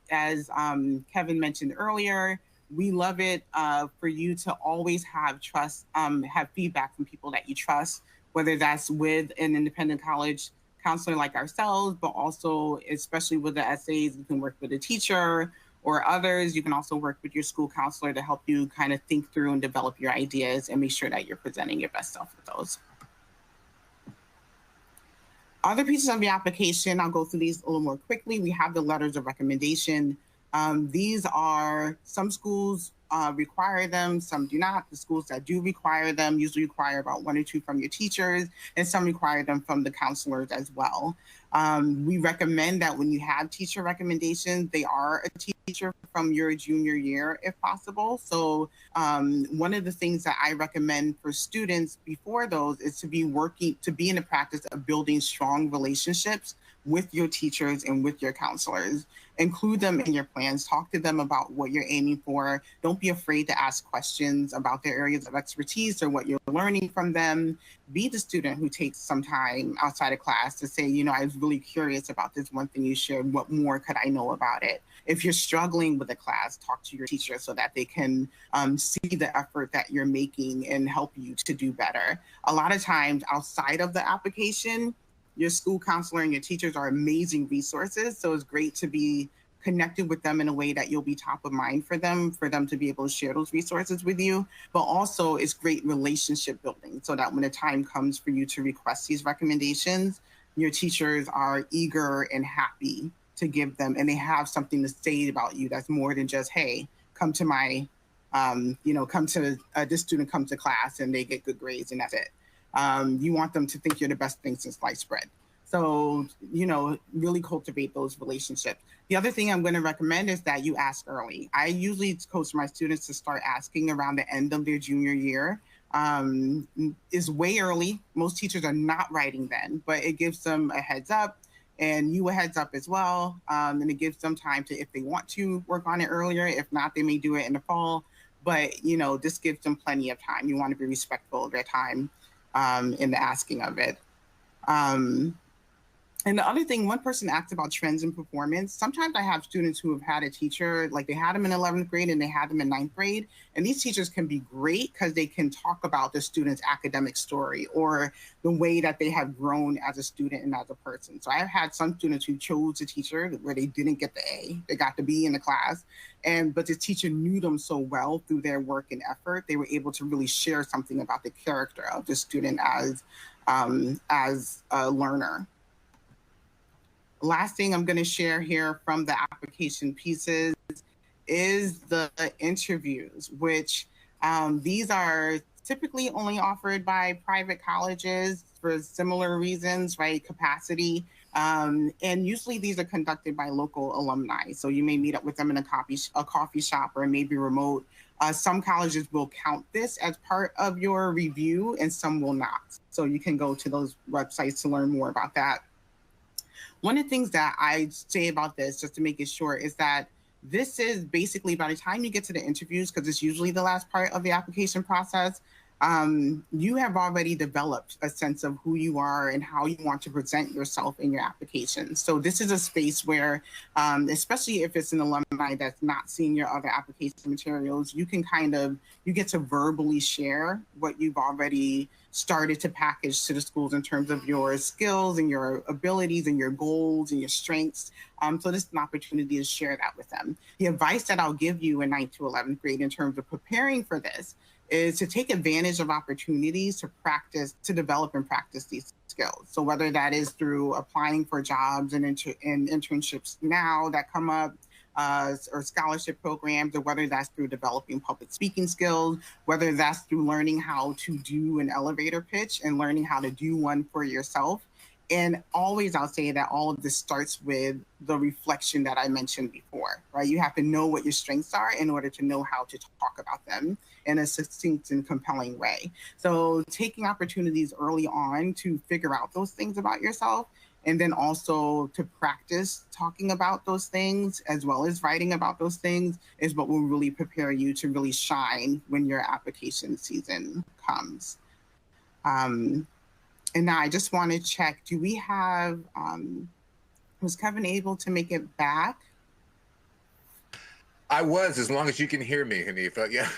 Kevin mentioned earlier, we love it for you to always have have feedback from people that you trust, whether that's with an independent college counselor like ourselves, but also, especially with the essays, you can work with a teacher or others. You can also work with your school counselor to help you kind of think through and develop your ideas and make sure that you're presenting your best self with those. Other pieces of the application, I'll go through these a little more quickly. We have the letters of recommendation. These are, some schools require them, some do not. The schools that do require them usually require about 1 or 2 from your teachers, and some require them from the counselors as well. We recommend that when you have teacher recommendations, they are a teacher from your junior year if possible. So one of the things that I recommend for students before those is to be in the practice of building strong relationships with your teachers and with your counselors. Include them in your plans. Talk to them about what you're aiming for. Don't be afraid to ask questions about their areas of expertise or what you're learning from them. Be the student who takes some time outside of class to say, you know, I was really curious about this one thing you shared. What more could I know about it? If you're struggling with a class, talk to your teacher so that they can see the effort that you're making and help you to do better. A lot of times outside of the application, your school counselor and your teachers are amazing resources. So it's great to be connected with them in a way that you'll be top of mind for them to be able to share those resources with you. But also it's great relationship building so that when the time comes for you to request these recommendations, your teachers are eager and happy to give them, and they have something to say about you that's more than just, hey, come to my, this student comes to class and they get good grades and that's it. You want them to think you're the best thing since sliced bread. So, you know, really cultivate those relationships. The other thing I'm going to recommend is that you ask early. I usually coach my students to start asking around the end of their junior year. Is way early. Most teachers are not writing then, but it gives them a heads up and you a heads up as well. And it gives them time to, if they want to work on it earlier, if not, they may do it in the fall. But, you know, this gives them plenty of time. You want to be respectful of their time in the asking of it. And the other thing, one person asked about trends in performance. Sometimes I have students who have had a teacher, like they had them in 11th grade and they had them in 9th grade. And these teachers can be great because they can talk about the student's academic story or the way that they have grown as a student and as a person. So I've had some students who chose a teacher where they didn't get the A, they got the B in the class. But the teacher knew them so well through their work and effort, they were able to really share something about the character of the student as a learner. Last thing I'm going to share here from the application pieces is the interviews, which these are typically only offered by private colleges for similar reasons, right? Capacity. And usually these are conducted by local alumni. So you may meet up with them in a coffee shop or maybe remote. Some colleges will count this as part of your review and some will not. So you can go to those websites to learn more about that. One of the things that I say about this, just to make it short, is that this is basically by the time you get to the interviews, because it's usually the last part of the application process, you have already developed a sense of who you are and how you want to present yourself in your application. So this is a space where, especially if it's an alumni that's not seeing your other application materials, you get to verbally share what you've already started to package to the schools in terms of your skills and your abilities and your goals and your strengths. So this is an opportunity to share that with them. The advice that I'll give you in 9th to 11th grade in terms of preparing for this is to take advantage of opportunities to develop and practice these skills. So whether that is through applying for jobs and internships now that come up, or scholarship programs, or whether that's through developing public speaking skills, whether that's through learning how to do an elevator pitch and learning how to do one for yourself. And always I'll say that all of this starts with the reflection that I mentioned before, right? You have to know what your strengths are in order to know how to talk about them in a succinct and compelling way. So taking opportunities early on to figure out those things about yourself, and then also to practice talking about those things as well as writing about those things, is what will really prepare you to really shine when your application season comes. And now I just want to check, do we have, was Kevin able to make it back?
I was, as long as you can hear me, Hanifa. Yeah.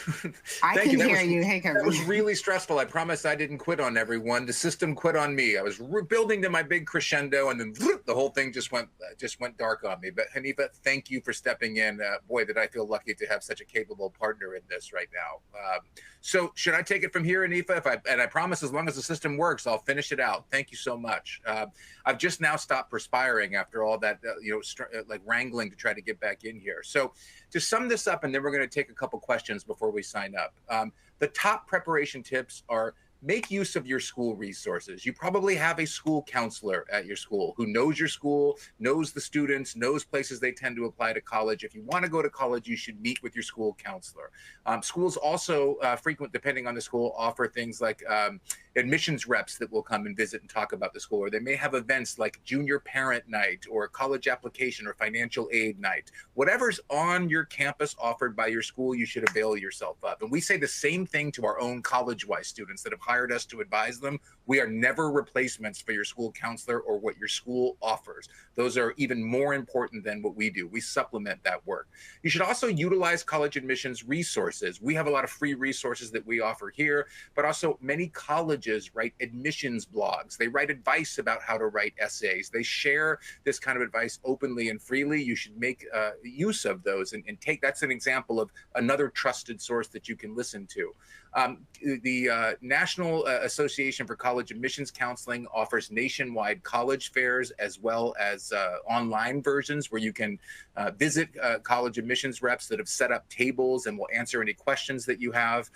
I can hear you. Hey, Kevin.
That was really stressful. I promise I didn't quit on everyone. The system quit on me. I was building to my big crescendo, and then the whole thing just went dark on me. But Hanifa, thank you for stepping in. Boy, did I feel lucky to have such a capable partner in this right now. So should I take it from here, Hanifa? And I promise, as long as the system works, I'll finish it out. Thank you so much. I've just now stopped perspiring after all that, like wrangling to try to get back in here. So to sum this up, and then we're going to take a couple questions before we sign up. The top preparation tips are: make use of your school resources. You probably have a school counselor at your school who knows your school, knows the students, knows places they tend to apply to college. If you want to go to college, you should meet with your school counselor. Schools also, depending on the school, offer things like admissions reps that will come and visit and talk about the school, or they may have events like junior parent night or college application or financial aid night. Whatever's on your campus offered by your school, you should avail yourself of. And we say the same thing to our own Collegewise students that have hired us to advise them. We are never replacements for your school counselor or what your school offers. Those are even more important than what we do. We supplement that work. You should also utilize college admissions resources. We have a lot of free resources that we offer here, but also many colleges write admissions blogs. They write advice about how to write essays. They share this kind of advice openly and freely. You should make use of those and take, that's an example of another trusted source that you can listen to. The National Association for College Admissions Counseling offers nationwide college fairs as well as online versions where you can visit college admissions reps that have set up tables and will answer any questions that you have.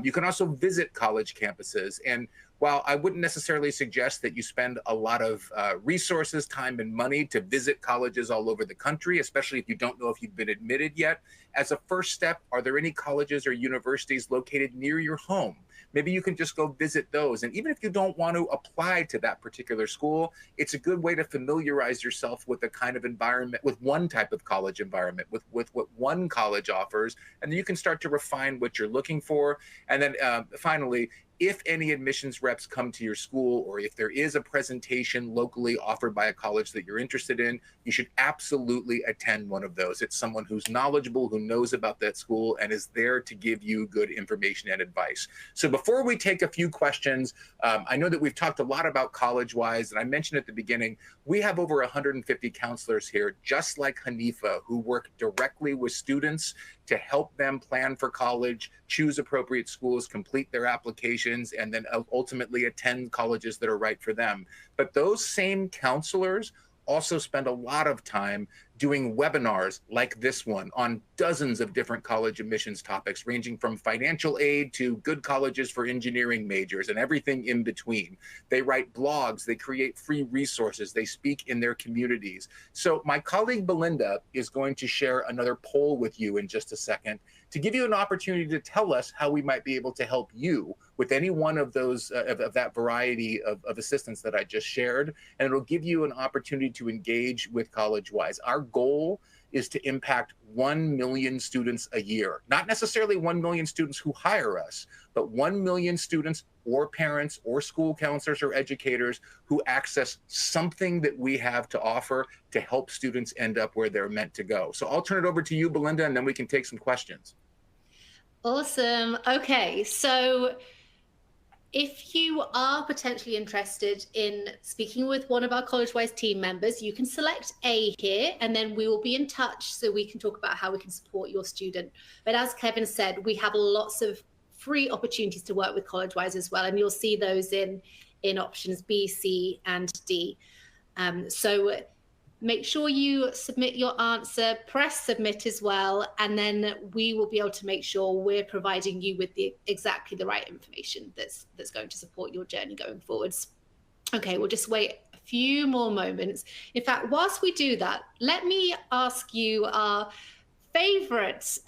You can also visit college campuses. And while I wouldn't necessarily suggest that you spend a lot of resources, time, and money to visit colleges all over the country, especially if you don't know if you've been admitted yet, as a first step, are there any colleges or universities located near your home? Maybe you can just go visit those. And even if you don't want to apply to that particular school, it's a good way to familiarize yourself with the kind of environment, with one type of college environment, with what one college offers. And then you can start to refine what you're looking for. And then finally, if any admissions reps come to your school, or if there is a presentation locally offered by a college that you're interested in, you should absolutely attend one of those. It's someone who's knowledgeable, who knows about that school, and is there to give you good information and advice. So before we take a few questions, I know that we've talked a lot about Collegewise, and I mentioned at the beginning, we have over 150 counselors here, just like Hanifa, who work directly with students to help them plan for college, choose appropriate schools, complete their applications, and then ultimately attend colleges that are right for them. But those same counselors also spend a lot of time doing webinars like this one on dozens of different college admissions topics, ranging from financial aid to good colleges for engineering majors and everything in between. They write blogs, they create free resources, they speak in their communities. So my colleague Belinda is going to share another poll with you in just a second. to give you an opportunity to tell us how we might be able to help you with any one of those, of that variety of assistance that I just shared. And it'll give you an opportunity to engage with Collegewise. Our goal is to impact 1 million students a year, not necessarily 1 million students who hire us, but 1 million students or parents or school counselors or educators who access something that we have to offer to help students end up where they're meant to go. So I'll turn it over to you, Belinda, and then we can take some questions.
Awesome. Okay, so if you are potentially interested in speaking with one of our Collegewise team members, you can select A here, and then we will be in touch so we can talk about how we can support your student. But as Kevin said, we have lots of free opportunities to work with Collegewise as well, and you'll see those in options B, C, and D. So make sure you submit your answer, press submit as well, and then we will be able to make sure we're providing you with exactly the right information that's going to support your journey going forwards. Okay, we'll just wait a few more moments. In fact, whilst we do that, let me ask you our favorite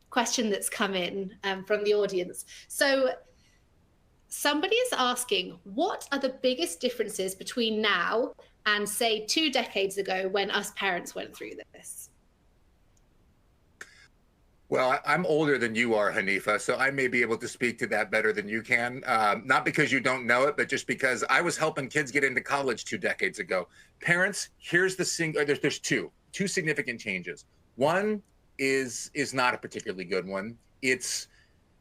question that's come in from the audience. So somebody is asking, what are the biggest differences between now and say 2 decades ago when us parents went through this?
Well, I'm older than you are, Hanifa, so I may be able to speak to that better than you can. Not because you don't know it, but just because I was helping kids get into college 2 decades ago. Parents, here's the there's two significant changes. One is not a particularly good one. It's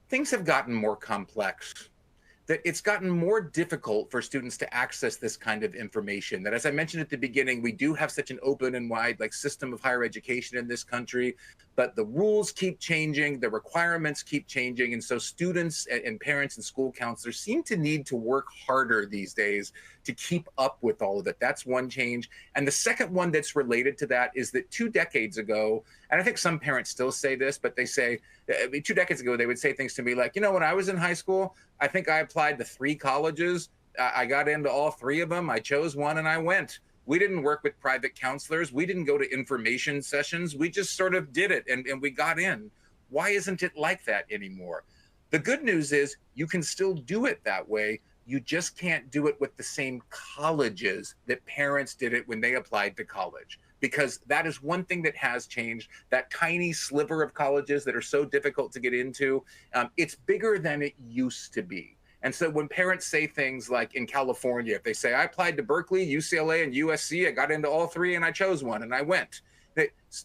things have gotten more complex, that it's gotten more difficult for students to access this kind of information. That, as I mentioned at the beginning, we do have such an open and wide system of higher education in this country, but the rules keep changing, the requirements keep changing, and so students and parents and school counselors seem to need to work harder these days to keep up with all of it. That's one change. And the second one that's related to that is that 2 decades ago, and I think some parents still say this, but they say, 2 decades ago, they would say things to me like, when I was in high school, I think I applied to 3 colleges. I got into all 3 of them. I chose one and I went. We didn't work with private counselors. We didn't go to information sessions. We just sort of did it and we got in. Why isn't it like that anymore? The good news is you can still do it that way. You just can't do it with the same colleges that parents did it when they applied to college. Because that is one thing that has changed, that tiny sliver of colleges that are so difficult to get into, it's bigger than it used to be. And so when parents say things like in California, if they say, I applied to Berkeley, UCLA, and USC, I got into all 3 and I chose one and I went.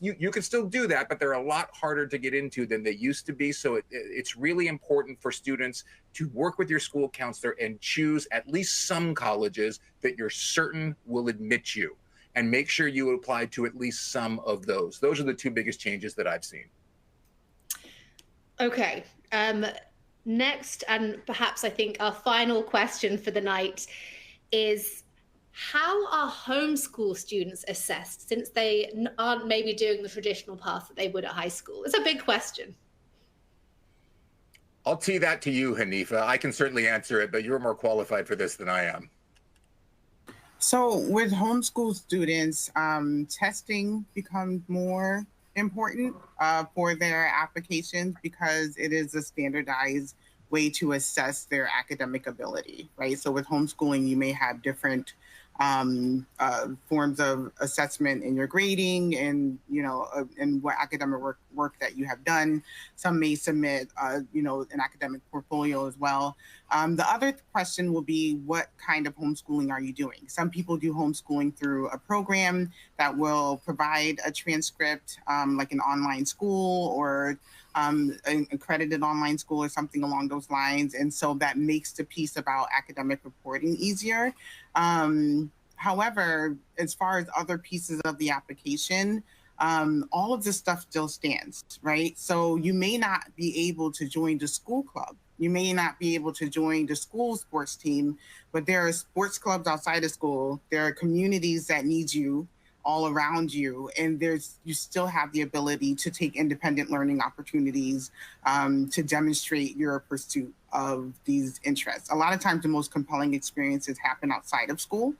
You can still do that, but they're a lot harder to get into than they used to be. So it's really important for students to work with your school counselor and choose at least some colleges that you're certain will admit you. And make sure you apply to at least some of those. Those are the 2 biggest changes that I've seen.
Okay. Next, and perhaps I think our final question for the night is, how are homeschool students assessed since they aren't maybe doing the traditional path that they would at high school? It's a big question.
I'll tee that to you, Hanifa. I can certainly answer it, but you're more qualified for this than I am.
So with homeschool students, testing becomes more important for their applications because it is a standardized way to assess their academic ability, right? So with homeschooling, you may have different forms of assessment in your grading and, and what academic work that you have done. Some may submit, an academic portfolio as well. The other question will be, what kind of homeschooling are you doing? Some people do homeschooling through a program that will provide a transcript, like an online school or an accredited online school or something along those lines. And so that makes the piece about academic reporting easier. However, as far as other pieces of the application, all of this stuff still stands, right? So you may not be able to join the school club. You may not be able to join the school sports team, but there are sports clubs outside of school. There are communities that need you. all around you, and you still have the ability to take independent learning opportunities to demonstrate your pursuit of these interests. A lot of times the most compelling experiences happen outside of school.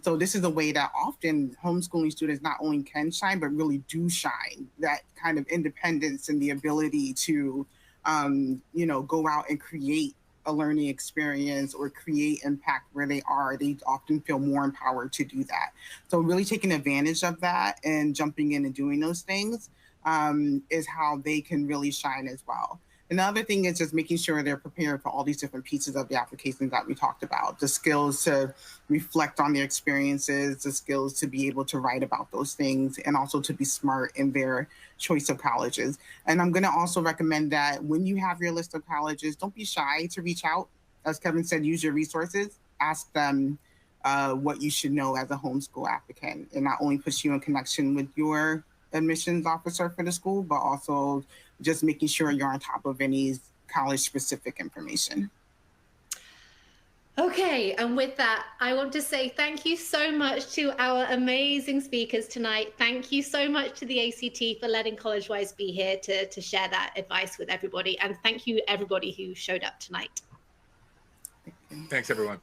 So this is a way that often homeschooling students not only can shine, but really do shine. That kind of independence and the ability to, go out and create a learning experience or create impact where they are, they often feel more empowered to do that. So really taking advantage of that and jumping in and doing those things is how they can really shine as well. Another thing is just making sure they're prepared for all these different pieces of the applications that we talked about, the skills to reflect on their experiences, the skills to be able to write about those things, and also to be smart in their choice of colleges. And I'm going to also recommend that when you have your list of colleges, don't be shy to reach out. As Kevin said, use your resources, ask them what you should know as a homeschool applicant. It not only puts you in connection with your admissions officer for the school, but also just making sure you're on top of any college-specific information.
Okay, and with that, I want to say thank you so much to our amazing speakers tonight. Thank you so much to the ACT for letting Collegewise be here to share that advice with everybody. And thank you, everybody who showed up tonight.
Thanks, everyone.